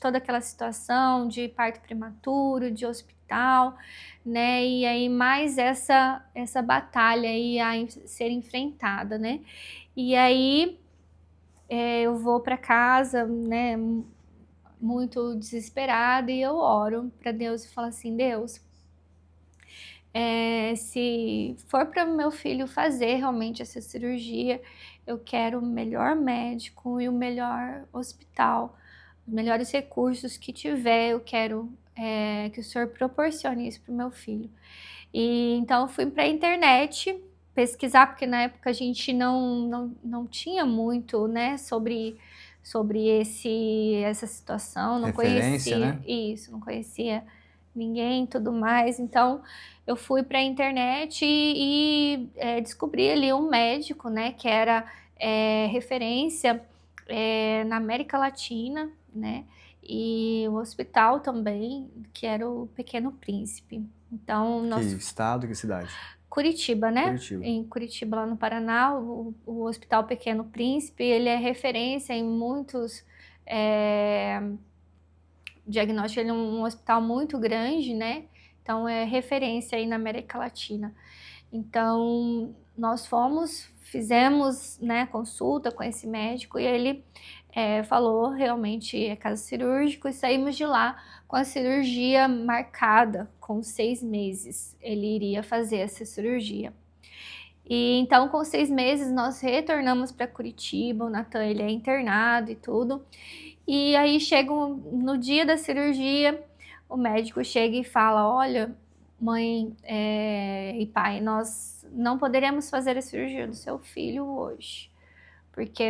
toda aquela situação de parto prematuro, de hospital, né, e aí mais essa batalha aí a ser enfrentada, né. E aí eu vou para casa, né, muito desesperada, e eu oro para Deus e falo assim: Deus, se for para o meu filho fazer realmente essa cirurgia, eu quero o melhor médico e o melhor hospital os melhores recursos que tiver, eu quero que o senhor proporcione isso para o meu filho. E então eu fui para a internet pesquisar, porque na época a gente não tinha muito, né, sobre essa situação, não Referência, conhecia né? isso, não conhecia ninguém e tudo mais. Então eu fui para a internet e descobri ali um médico, né, que era referência na América Latina, né, e o hospital também, que era o Pequeno Príncipe. Então, Que nós estado, que cidade? Curitiba, né? Curitiba. Em Curitiba, lá no Paraná, o Hospital Pequeno Príncipe, ele é referência em muitos diagnósticos. Ele é um hospital muito grande, né? Então, é referência aí na América Latina. Então, nós fizemos, né, consulta com esse médico e ele falou realmente é caso cirúrgico e saímos de lá com a cirurgia marcada, com 6 meses ele iria fazer essa cirurgia. E então, com 6 meses, nós retornamos para Curitiba, o Natan ele é internado e tudo. E aí chega no dia da cirurgia, o médico chega e fala: olha, mãe e pai, nós não poderemos fazer a cirurgia do seu filho hoje, porque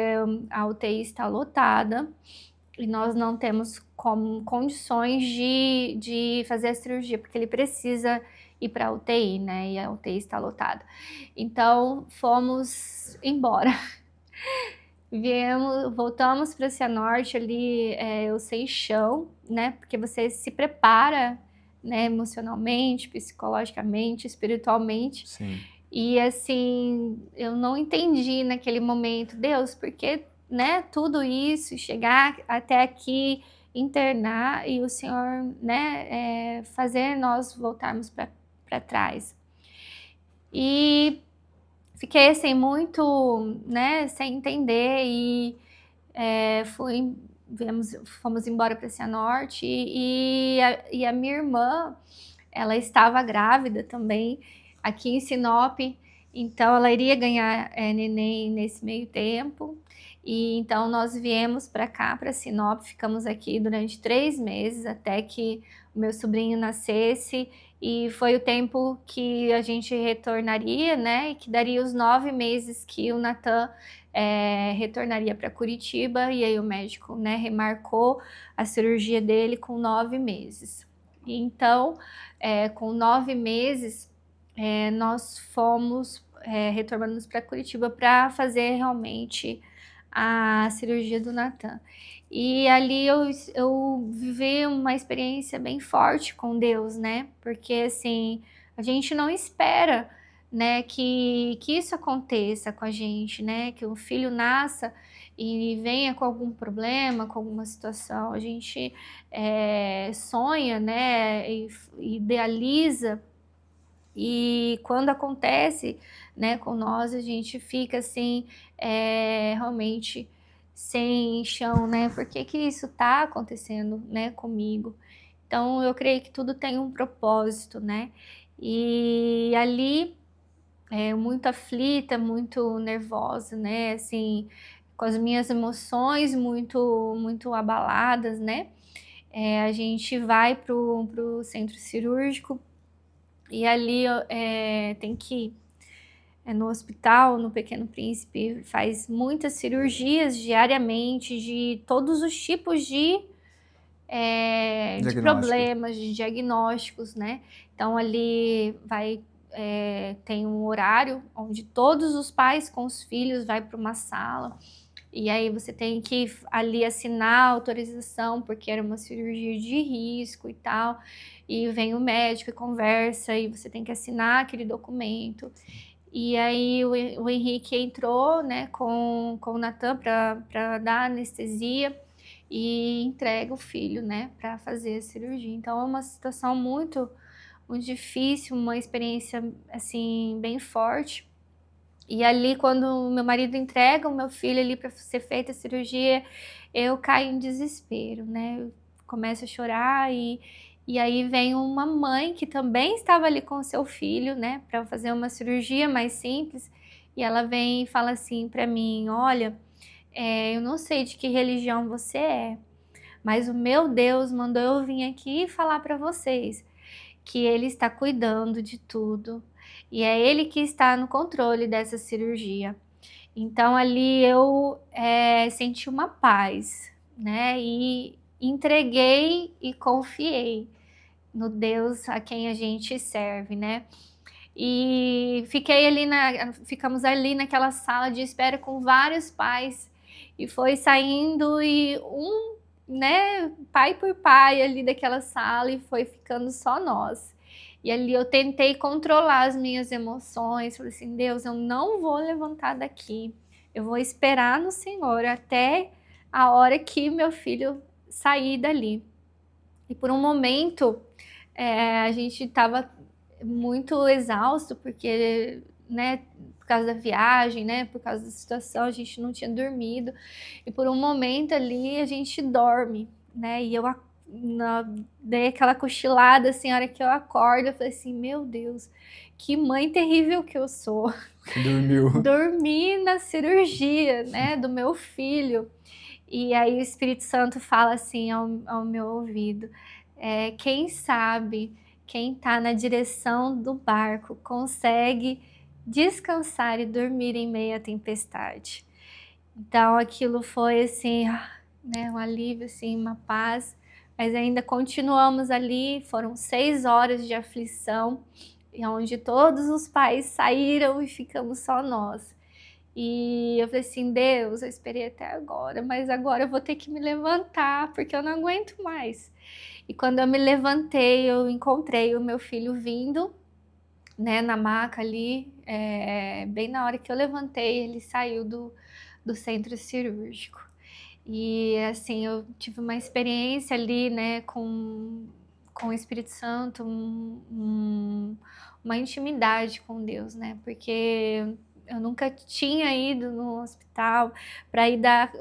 a UTI está lotada e nós não temos condições de fazer a cirurgia, porque ele precisa ir para a UTI, né? E a UTI está lotada. Então, fomos embora. Voltamos para Cianorte ali, eu sem chão, né? Porque você se prepara, né? Emocionalmente, psicologicamente, espiritualmente. Sim. E assim, eu não entendi naquele momento, Deus, porque, né? Tudo isso, chegar até aqui, internar e o Senhor, né? Fazer nós voltarmos para trás. E fiquei assim muito, né, sem entender e fomos embora para Cianorte e a minha irmã, ela estava grávida também aqui em Sinop, então ela iria ganhar neném nesse meio tempo. E então nós viemos para cá, para Sinop, ficamos aqui durante 3 meses até que o meu sobrinho nascesse. E foi o tempo que a gente retornaria, né? E que daria os 9 meses que o Natan retornaria para Curitiba. E aí o médico, né, remarcou a cirurgia dele com 9 meses. E então, com 9 meses, nós fomos retornamos para Curitiba para fazer realmente a cirurgia do Natan. E ali eu vivi uma experiência bem forte com Deus, né? Porque assim, a gente não espera, né, que isso aconteça com a gente, né? Que o filho nasça e venha com algum problema, com alguma situação. A gente sonha, né? E idealiza. E quando acontece, né, com nós, a gente fica assim, realmente sem chão, né? Por que isso está acontecendo, né, comigo? Então, eu creio que tudo tem um propósito, né? E ali, muito aflita, muito nervosa, né? Assim, com as minhas emoções muito abaladas, né? A gente vai pro centro cirúrgico e ali tem que no hospital, no Pequeno Príncipe, faz muitas cirurgias diariamente de todos os tipos de problemas, de diagnósticos, né? Então ali tem um horário onde todos os pais com os filhos vai para uma sala e aí você tem que ali assinar a autorização porque era uma cirurgia de risco e tal, e vem o médico e conversa e você tem que assinar aquele documento. E aí o Henrique entrou, né, com o Natan para dar anestesia e entrega o filho, né, para fazer a cirurgia. Então é uma situação muito, muito difícil, uma experiência assim bem forte. E ali quando meu marido entrega o meu filho ali para ser feita a cirurgia, eu caio em desespero, né? Eu começo a chorar e aí vem uma mãe que também estava ali com o seu filho, né, para fazer uma cirurgia mais simples, e ela vem e fala assim para mim: olha, eu não sei de que religião você é, mas o meu Deus mandou eu vir aqui falar para vocês que Ele está cuidando de tudo e é Ele que está no controle dessa cirurgia. Então ali eu senti uma paz, né? E entreguei e confiei no Deus a quem a gente serve, né? E ficamos ali naquela sala de espera com vários pais e foi saindo e né, pai por pai ali daquela sala e foi ficando só nós. E ali eu tentei controlar as minhas emoções, falei assim, Deus, eu não vou levantar daqui, eu vou esperar no Senhor até a hora que meu filho sair dali. E por um momento a gente estava muito exausto, porque, né, por causa da viagem, né, por causa da situação, a gente não tinha dormido. E por um momento ali a gente dorme, né, e eu dei aquela cochilada, assim, a hora que eu acordo, eu falei assim, meu Deus, que mãe terrível que eu sou. Dormiu. Dormi na cirurgia, né, do meu filho. E aí o Espírito Santo fala assim ao meu ouvido, quem sabe, quem está na direção do barco consegue descansar e dormir em meio à tempestade. Então aquilo foi assim, né, um alívio, assim, uma paz, mas ainda continuamos ali, foram 6 horas de aflição, onde todos os pais saíram e ficamos só nós. E eu falei assim, Deus, eu esperei até agora, mas agora eu vou ter que me levantar, porque eu não aguento mais. E quando eu me levantei, eu encontrei o meu filho vindo, né, na maca ali, bem na hora que eu levantei, ele saiu do centro cirúrgico. E assim, eu tive uma experiência ali, né, com o Espírito Santo, uma intimidade com Deus, né, porque eu nunca tinha ido no hospital para ir dar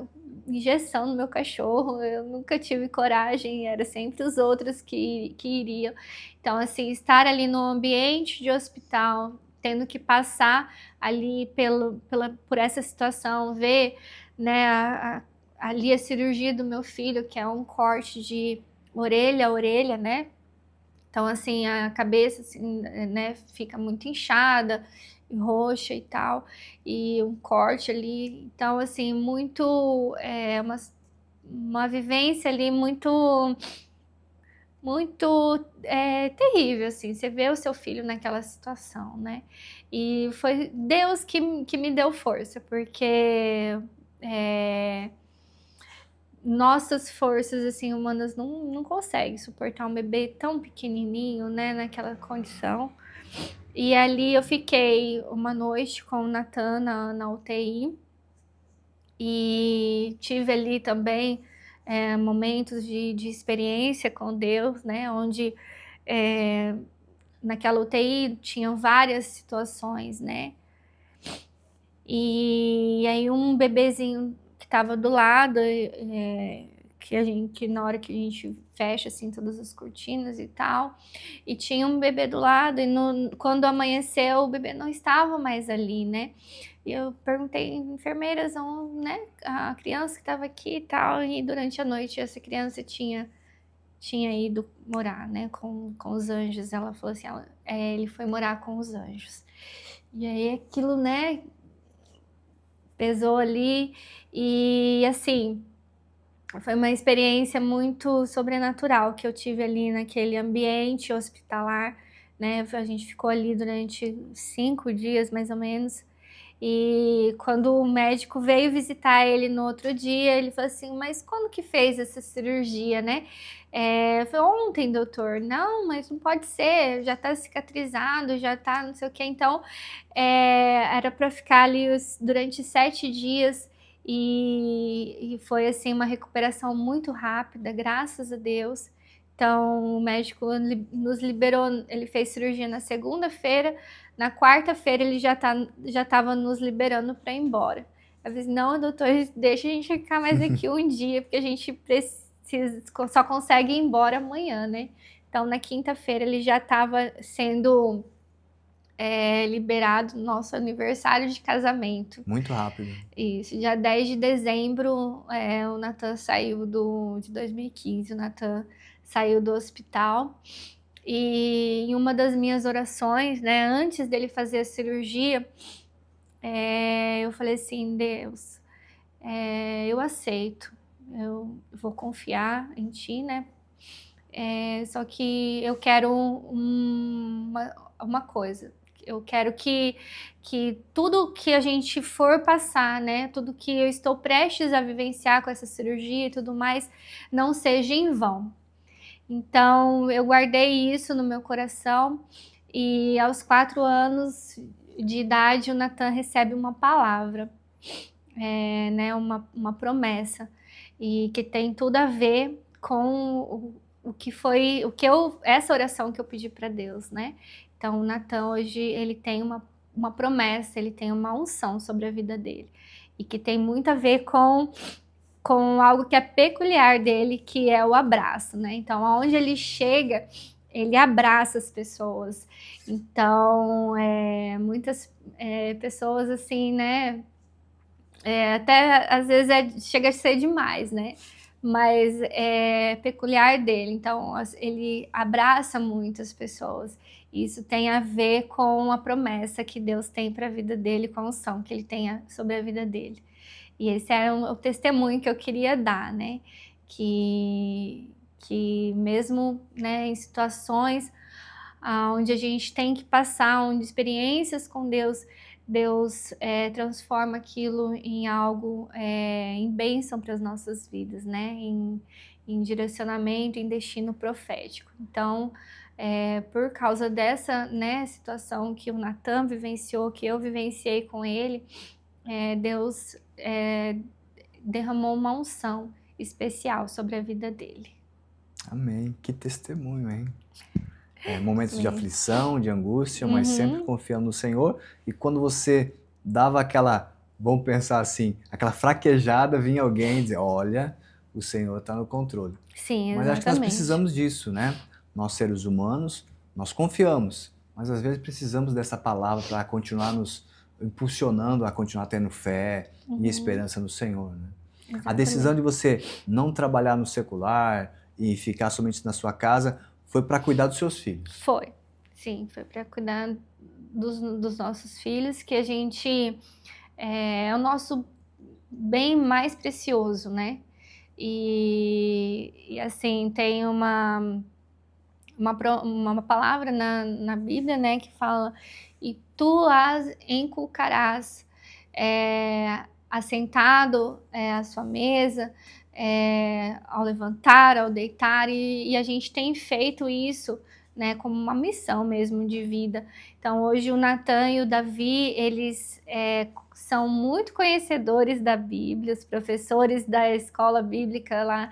injeção no meu cachorro, eu nunca tive coragem, era sempre os outros que iriam. Então, assim, estar ali no ambiente de hospital, tendo que passar ali por essa situação, ver, né, ali a cirurgia do meu filho, que é um corte de orelha a orelha, né? Então, assim, a cabeça, assim, né, fica muito inchada, roxa e tal, e um corte ali. Então, assim, muito, uma vivência ali muito terrível, assim, você vê o seu filho naquela situação, né? E foi Deus que me deu força, porque nossas forças, assim, humanas não conseguem suportar um bebê tão pequenininho, né, naquela condição. E ali eu fiquei uma noite com o Natan na UTI e tive ali também momentos de experiência com Deus, né, onde naquela UTI tinham várias situações, né, e aí um bebezinho que estava do lado, que na hora que a gente fecha assim todas as cortinas e tal, e tinha um bebê do lado, e quando amanheceu o bebê não estava mais ali, né? E eu perguntei, enfermeiras, né, a criança que estava aqui e tal, e durante a noite essa criança tinha ido morar, né, com os anjos. Ela falou assim, ele foi morar com os anjos. E aí aquilo, né, pesou ali, e assim, foi uma experiência muito sobrenatural que eu tive ali naquele ambiente hospitalar, né? A gente ficou ali durante 5 dias, mais ou menos. E quando o médico veio visitar ele no outro dia, ele falou assim, mas quando que fez essa cirurgia, né? Eu falei, ontem, doutor. Não, mas não pode ser, já tá cicatrizado, já tá não sei o que. Então, era para ficar ali durante 7 dias e foi assim uma recuperação muito rápida, graças a Deus. Então, o médico nos liberou, ele fez cirurgia na segunda-feira, na quarta-feira ele já estava nos liberando para ir embora. Eu disse, não, doutor, deixa a gente ficar mais aqui um dia, porque a gente só consegue ir embora amanhã, né? Então, na quinta-feira ele já estava sendo liberado no nosso aniversário de casamento. Muito rápido. Isso, dia 10 de dezembro, o Natan saiu de 2015, o Natan saiu do hospital. E em uma das minhas orações, né, antes dele fazer a cirurgia, eu falei assim: Deus, eu aceito, eu vou confiar em Ti, né? Só que eu quero uma coisa. Eu quero que tudo que a gente for passar, né, tudo que eu estou prestes a vivenciar com essa cirurgia e tudo mais, não seja em vão. Então, eu guardei isso no meu coração e aos 4 anos de idade, o Natan recebe uma palavra, né, uma promessa, e que tem tudo a ver com essa oração que eu pedi para Deus, né? Então, o Natan hoje, ele tem uma promessa, ele tem uma unção sobre a vida dele, e que tem muito a ver com algo que é peculiar dele, que é o abraço, né? Então, aonde ele chega, ele abraça as pessoas. Então, muitas pessoas, assim, né? Até às vezes chega a ser demais, né? Mas é peculiar dele. Então, ele abraça muitas pessoas. Isso tem a ver com a promessa que Deus tem para a vida dele, com a unção que ele tem sobre a vida dele. E esse era o testemunho que eu queria dar, né? Que mesmo, né, em situações onde a gente tem que passar, onde experiências com Deus transforma aquilo em algo, em bênção para as nossas vidas, né? Em direcionamento, em destino profético. Então, por causa dessa, né, situação que o Natan vivenciou, que eu vivenciei com ele, Deus derramou uma unção especial sobre a vida dele. Amém. Que testemunho, hein? Momentos de aflição, de angústia, mas sempre confiando no Senhor. E quando você dava aquela, vamos pensar assim, aquela fraquejada, vinha alguém dizer: olha, o Senhor está no controle. Sim, exatamente. Mas acho que nós precisamos disso, né? Nós, seres humanos, nós confiamos, mas às vezes precisamos dessa palavra para continuar nos impulsionando a continuar tendo fé e esperança no Senhor, né? Exatamente. A decisão de você não trabalhar no secular e ficar somente na sua casa foi para cuidar dos seus filhos. Foi, sim, foi para cuidar dos nossos filhos, que a gente é o nosso bem mais precioso, né? E assim, tem uma palavra na Bíblia, né, que fala: e tu as inculcarás assentado à sua mesa, ao levantar, ao deitar, e a gente tem feito isso, né, como uma missão mesmo de vida. Então, hoje o Natan e o Davi, eles são muito conhecedores da Bíblia, os professores da escola bíblica lá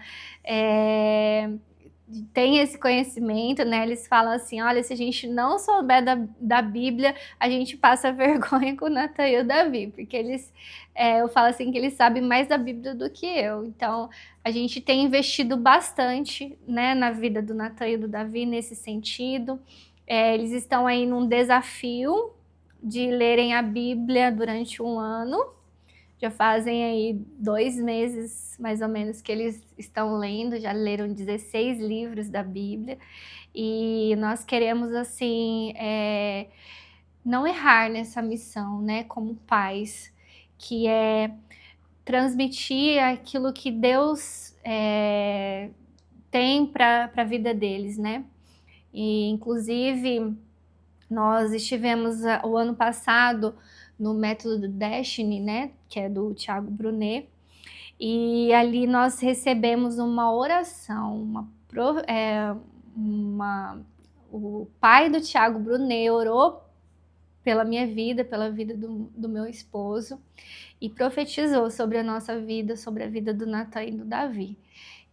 têm esse conhecimento, né? Eles falam assim: olha, se a gente não souber da Bíblia, a gente passa vergonha com o Natan e o Davi, porque eu falo assim que eles sabem mais da Bíblia do que eu. Então, a gente tem investido bastante, né, na vida do Natan e do Davi nesse sentido. Eles estão aí num desafio de lerem a Bíblia durante 1 ano. Já fazem aí 2 meses, mais ou menos, que eles estão lendo, já leram 16 livros da Bíblia. E nós queremos, assim, não errar nessa missão, né, como pais, que é transmitir aquilo que Deus tem para a vida deles, né? E, inclusive, nós estivemos o ano passado no Método Destiny, né, que é do Thiago Brunet, e ali nós recebemos uma oração, o pai do Thiago Brunet orou pela minha vida, pela vida do meu esposo, e profetizou sobre a nossa vida, sobre a vida do Natan e do Davi.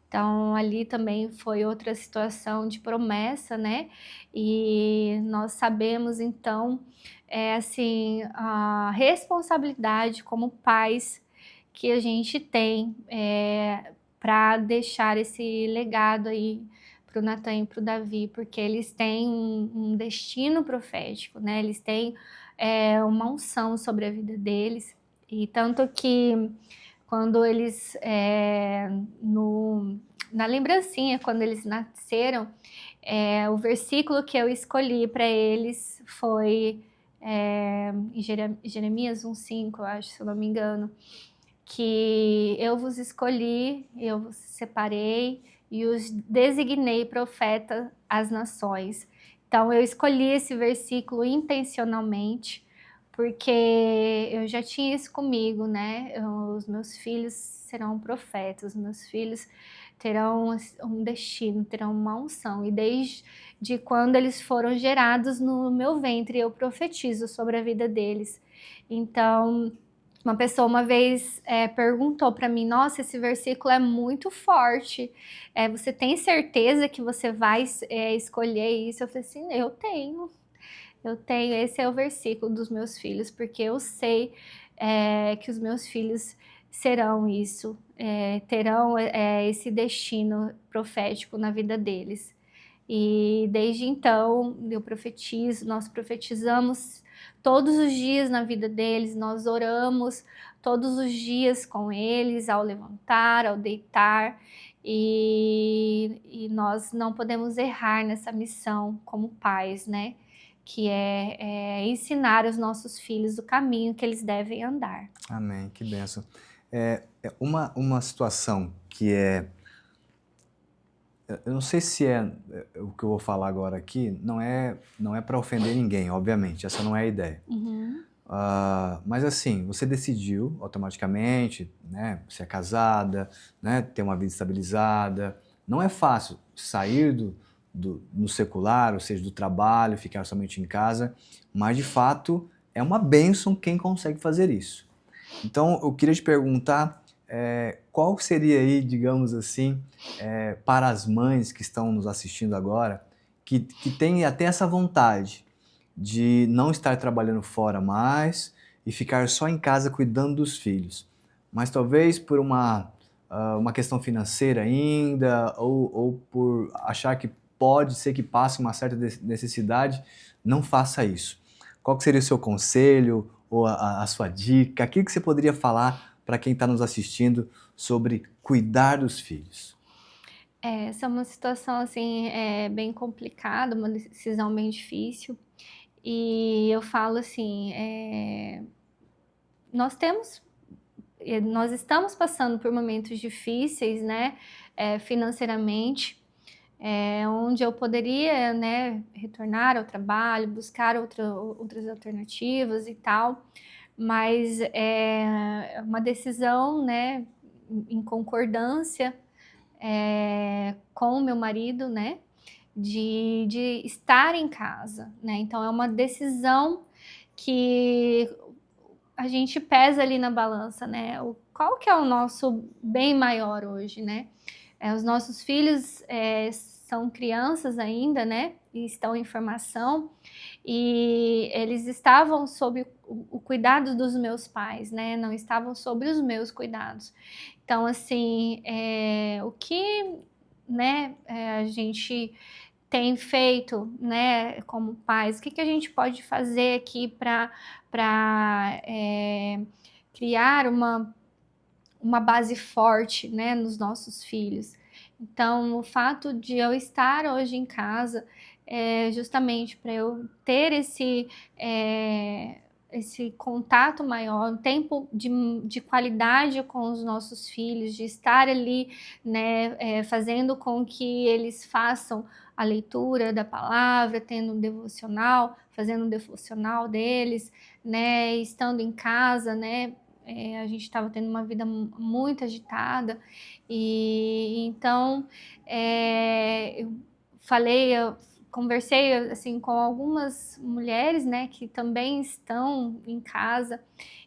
Então, ali também foi outra situação de promessa, né? E nós sabemos, então, assim, a responsabilidade como pais que a gente tem para deixar esse legado aí para o Natan e para o Davi, porque eles têm um destino profético, né? Eles têm uma unção sobre a vida deles. E tanto que quando eles, na lembrancinha, quando eles nasceram, o versículo que eu escolhi para eles foi em Jeremias 1,5, eu acho, se eu não me engano, que eu vos escolhi, eu vos separei e os designei profeta às nações. Então eu escolhi esse versículo intencionalmente, porque eu já tinha isso comigo, né? Os meus filhos serão profetas, os meus filhos terão um destino, terão uma unção. E desde quando eles foram gerados no meu ventre, eu profetizo sobre a vida deles. Então, uma pessoa uma vez perguntou para mim: nossa, esse versículo é muito forte, você tem certeza que você vai escolher isso? Eu falei assim: eu tenho, esse é o versículo dos meus filhos, porque eu sei que os meus filhos serão isso, terão esse destino profético na vida deles. E desde então eu profetizo, nós profetizamos todos os dias na vida deles, nós oramos todos os dias com eles, ao levantar, ao deitar, e nós não podemos errar nessa missão como pais, né? Que é ensinar os nossos filhos o caminho que eles devem andar. Amém, que bênção. Uma situação que eu não sei se o que eu vou falar agora aqui, não é para ofender ninguém, obviamente, essa não é a ideia. Uhum. Mas assim, você decidiu automaticamente, né, você é casada, né, ter uma vida estabilizada. Não é fácil sair no secular, ou seja, do trabalho, ficar somente em casa, mas de fato é uma bênção quem consegue fazer isso. Então eu queria te perguntar qual seria aí, digamos assim, para as mães que estão nos assistindo agora, que têm até essa vontade de não estar trabalhando fora mais e ficar só em casa cuidando dos filhos, mas talvez por uma questão financeira ainda, ou por achar que pode ser que passe uma certa necessidade, não faça isso. Qual que seria o seu conselho ou a sua dica? O que você poderia falar para quem está nos assistindo sobre cuidar dos filhos? Essa é uma situação assim, bem complicada, uma decisão bem difícil. E eu falo assim, nós estamos passando por momentos difíceis, né, financeiramente, onde eu poderia, né, retornar ao trabalho, buscar outras alternativas e tal, mas é uma decisão, né, em concordância com o meu marido, né, de estar em casa, né? Então é uma decisão que a gente pesa ali na balança, né? Qual que é o nosso bem maior hoje, né? Os nossos filhos são crianças ainda, né? E estão em formação, e eles estavam sob o cuidado dos meus pais, né? Não estavam sob os meus cuidados. Então, assim, o que, né, a gente tem feito, né, como pais, o que a gente pode fazer aqui para criar uma base forte, né, nos nossos filhos. Então, o fato de eu estar hoje em casa é justamente para eu ter esse contato maior, um tempo de qualidade com os nossos filhos, de estar ali, né, fazendo com que eles façam a leitura da palavra, tendo um devocional, fazendo um devocional deles, né, estando em casa, né, a gente estava tendo uma vida muito agitada, e então eu conversei assim com algumas mulheres, né, que também estão em casa,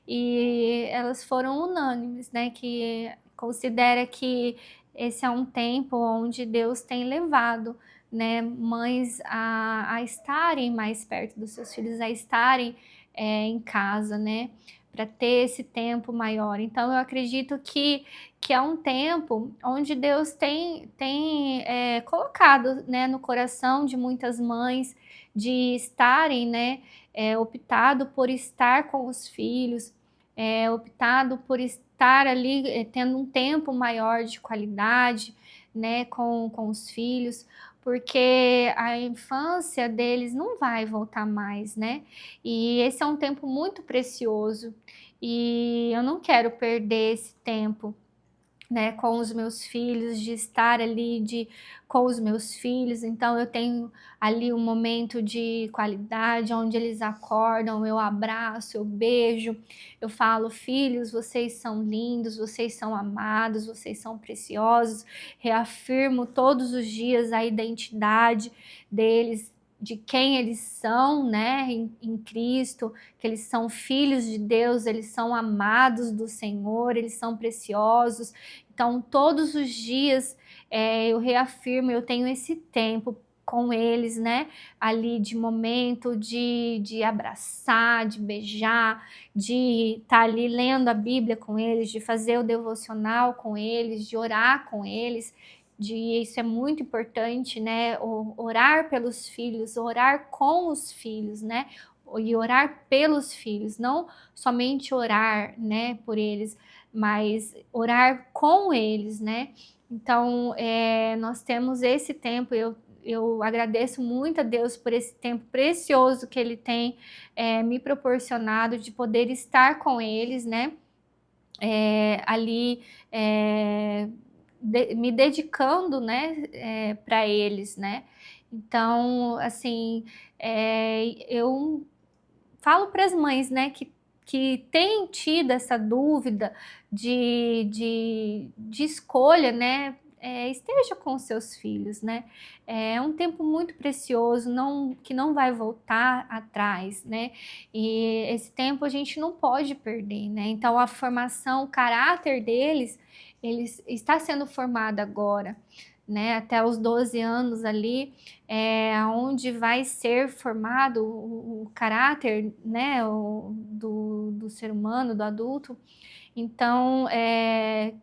e elas foram unânimes, né, que considera que esse é um tempo onde Deus tem levado, né, mães a estarem mais perto dos seus filhos, a estarem em casa, né, para ter esse tempo maior. Então, eu acredito que é um tempo onde Deus tem colocado, né, no coração de muitas mães de estarem, né, optado por estar com os filhos, optado por estar ali tendo um tempo maior de qualidade, né, com os filhos, porque a infância deles não vai voltar mais, né? E esse é um tempo muito precioso e eu não quero perder esse tempo, né, com os meus filhos, de estar ali com os meus filhos. Então eu tenho ali um momento de qualidade, onde eles acordam, eu abraço, eu beijo, eu falo: filhos, vocês são lindos, vocês são amados, vocês são preciosos. Reafirmo todos os dias a identidade deles, de quem eles são, né, em Cristo, que eles são filhos de Deus, eles são amados do Senhor, eles são preciosos. Então, todos os dias eu reafirmo, eu tenho esse tempo com eles, né? Ali de momento de abraçar, de beijar, de estar ali lendo a Bíblia com eles, de fazer o devocional com eles, de orar com eles. Isso é muito importante, né? Orar pelos filhos, orar com os filhos, né? E orar pelos filhos, não somente orar, né, por eles, mas orar com eles, né? Então, nós temos esse tempo, eu agradeço muito a Deus por esse tempo precioso que Ele tem me proporcionado de poder estar com eles, né? Ali, me dedicando, né, para eles, né? Então, assim, eu falo para as mães, né, que têm tido essa dúvida de escolha, né, esteja com os seus filhos, né? É um tempo muito precioso, que não vai voltar atrás, né? E esse tempo a gente não pode perder, né? Então a formação, o caráter deles, eles está sendo formado agora, né? Até os 12 anos ali, onde vai ser formado o caráter, né, do ser humano, do adulto. Então,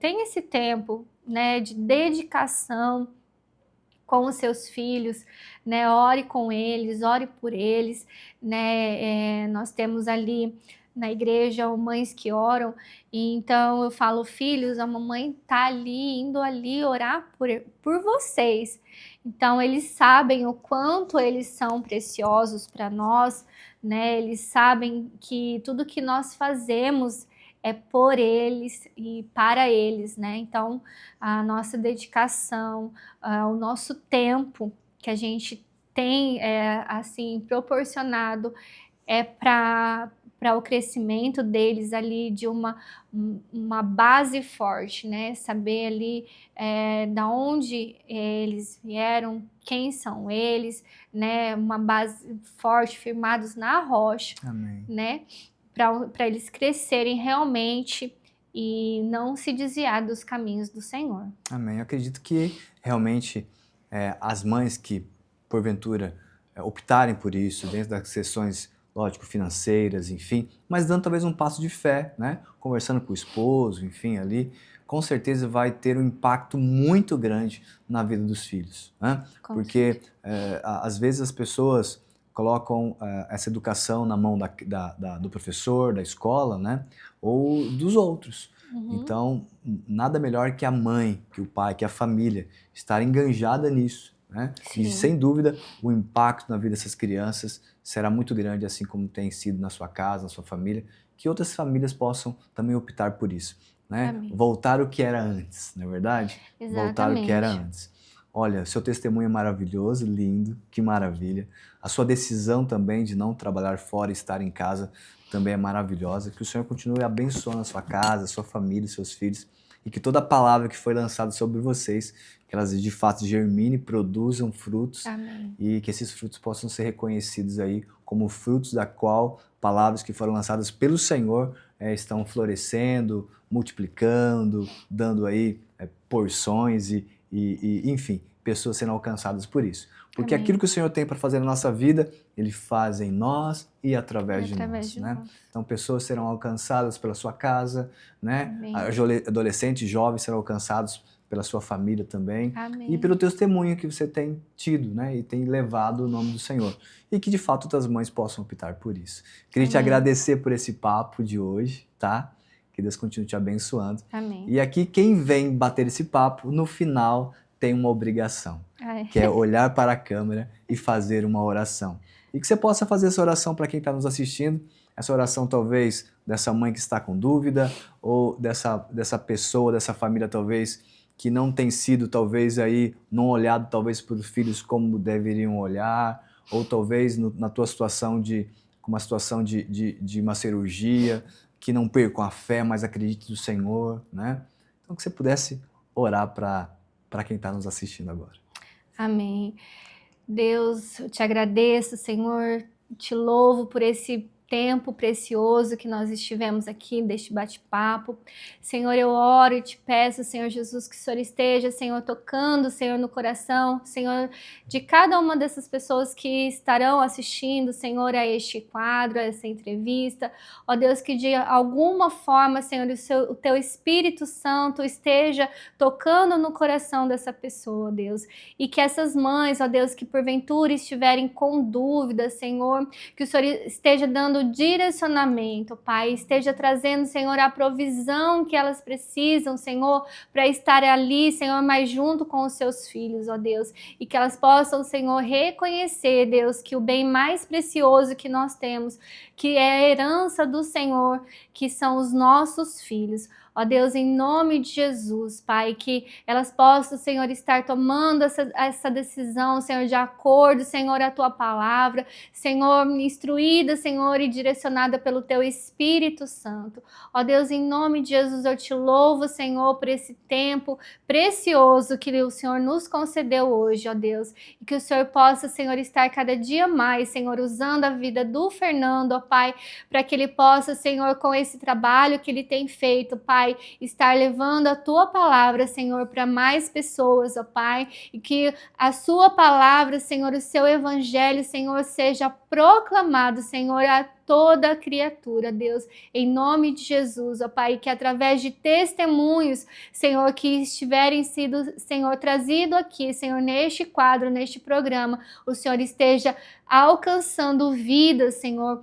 tem esse tempo, né, de dedicação com os seus filhos, né? Ore com eles, ore por eles, né? Nós temos ali na igreja mães que oram, e então eu falo: filhos, a mamãe tá ali, indo ali orar por vocês. Então eles sabem o quanto eles são preciosos para nós, né? Eles sabem que tudo que nós fazemos é por eles e para eles, né? Então a nossa dedicação, o nosso tempo que a gente tem assim proporcionado para o crescimento deles ali, de uma base forte, né? Saber ali da onde eles vieram, quem são eles, né? Uma base forte, firmados na rocha. Amém. Né? Para eles crescerem realmente e não se desviar dos caminhos do Senhor. Amém. Eu acredito que realmente as mães que, porventura, optarem por isso, dentro das questões, lógico, financeiras, enfim, mas dando talvez um passo de fé, né? Conversando com o esposo, enfim, ali, com certeza vai ter um impacto muito grande na vida dos filhos, né? Porque às vezes as pessoas colocam essa educação na mão do professor, da escola, né? Ou dos outros. Então, nada melhor que a mãe, que o pai, que a família estar enganjada nisso, né? E sem dúvida o impacto na vida dessas crianças será muito grande, assim como tem sido na sua casa, na sua família, que outras famílias possam também optar por isso, né? Amém. Voltar o que era antes, não é verdade? Exatamente. Voltar o que era antes. Olha, seu testemunho é maravilhoso, lindo, que maravilha. A sua decisão também de não trabalhar fora e estar em casa também é maravilhosa. Que o Senhor continue abençoando a sua casa, a sua família, seus filhos, e que toda palavra que foi lançada sobre vocês, que elas de fato germinem, produzam frutos. Amém. E que esses frutos possam ser reconhecidos aí como frutos da qual palavras que foram lançadas pelo Senhor estão florescendo, multiplicando, dando aí porções e enfim, pessoas sendo alcançadas por isso. Porque Amém. aquilo que o Senhor tem para fazer na nossa vida, Ele faz em nós e através de Através nós, de né? nós. Então pessoas serão alcançadas pela sua casa, né? Amém. Adolescentes e jovens serão alcançados pela sua família também. Amém. E pelo testemunho que você tem tido, né? E tem levado o nome do Senhor. E que de fato outras mães possam optar por isso. Queria te Amém. agradecer por esse papo de hoje, tá? Que Deus continue te abençoando. Amém. E aqui quem vem bater esse papo, no final tem uma obrigação, que é olhar para a câmera e fazer uma oração. E que você possa fazer essa oração para quem está nos assistindo, essa oração talvez dessa mãe que está com dúvida, ou dessa pessoa, dessa família talvez, que não tem sido talvez aí, não olhado talvez para os filhos como deveriam olhar, ou talvez na tua situação com uma situação de uma cirurgia, que não percam a fé, mas acredite no Senhor, né? Então que você pudesse orar para quem está nos assistindo agora. Amém. Deus, eu te agradeço, Senhor, te louvo por esse tempo precioso que nós estivemos aqui, deste bate-papo. Senhor, eu oro e te peço, Senhor Jesus, que o Senhor esteja, Senhor, tocando, Senhor, no coração, Senhor, de cada uma dessas pessoas que estarão assistindo, Senhor, a este quadro, a essa entrevista. Ó Deus, que de alguma forma, Senhor, o teu Espírito Santo esteja tocando no coração dessa pessoa, Deus. E que essas mães, ó Deus, que porventura estiverem com dúvidas, Senhor, que o Senhor esteja dando direcionamento, Pai, esteja trazendo, Senhor, a provisão que elas precisam, Senhor, para estar ali, Senhor, mais junto com os seus filhos, ó Deus, e que elas possam, Senhor, reconhecer, Deus, que o bem mais precioso que nós temos, que é a herança do Senhor, que são os nossos filhos. Ó Deus, em nome de Jesus, Pai, que elas possam, Senhor, estar tomando essa decisão, Senhor, de acordo, Senhor, a Tua palavra, Senhor, instruída, Senhor, e direcionada pelo Teu Espírito Santo. Ó Deus, em nome de Jesus, eu te louvo, Senhor, por esse tempo precioso que o Senhor nos concedeu hoje, ó Deus, e que o Senhor possa, Senhor, estar cada dia mais, Senhor, usando a vida do Fernando, ó Pai, para que ele possa, Senhor, com esse trabalho que ele tem feito, Pai, estar levando a Tua palavra, Senhor, para mais pessoas, ó Pai, e que a Sua palavra, Senhor, o Seu evangelho, Senhor, seja proclamado, Senhor, a toda a criatura, Deus, em nome de Jesus, ó Pai, que através de testemunhos, Senhor, que estiverem sido, Senhor, trazido aqui, Senhor, neste quadro, neste programa, o Senhor esteja alcançando vidas, Senhor,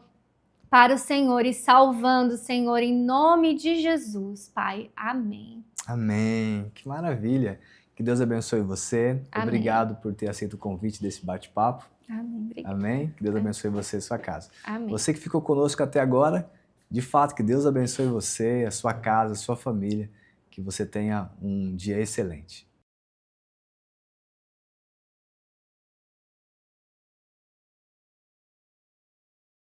para o Senhor e salvando, Senhor, em nome de Jesus, Pai. Amém. Amém. Que maravilha. Que Deus abençoe você. Amém. Obrigado por ter aceito o convite desse bate-papo. Amém. Obrigada. Amém. Que Deus abençoe você e sua casa. Amém. Você que ficou conosco até agora, de fato, que Deus abençoe você, a sua casa, a sua família. Que você tenha um dia excelente.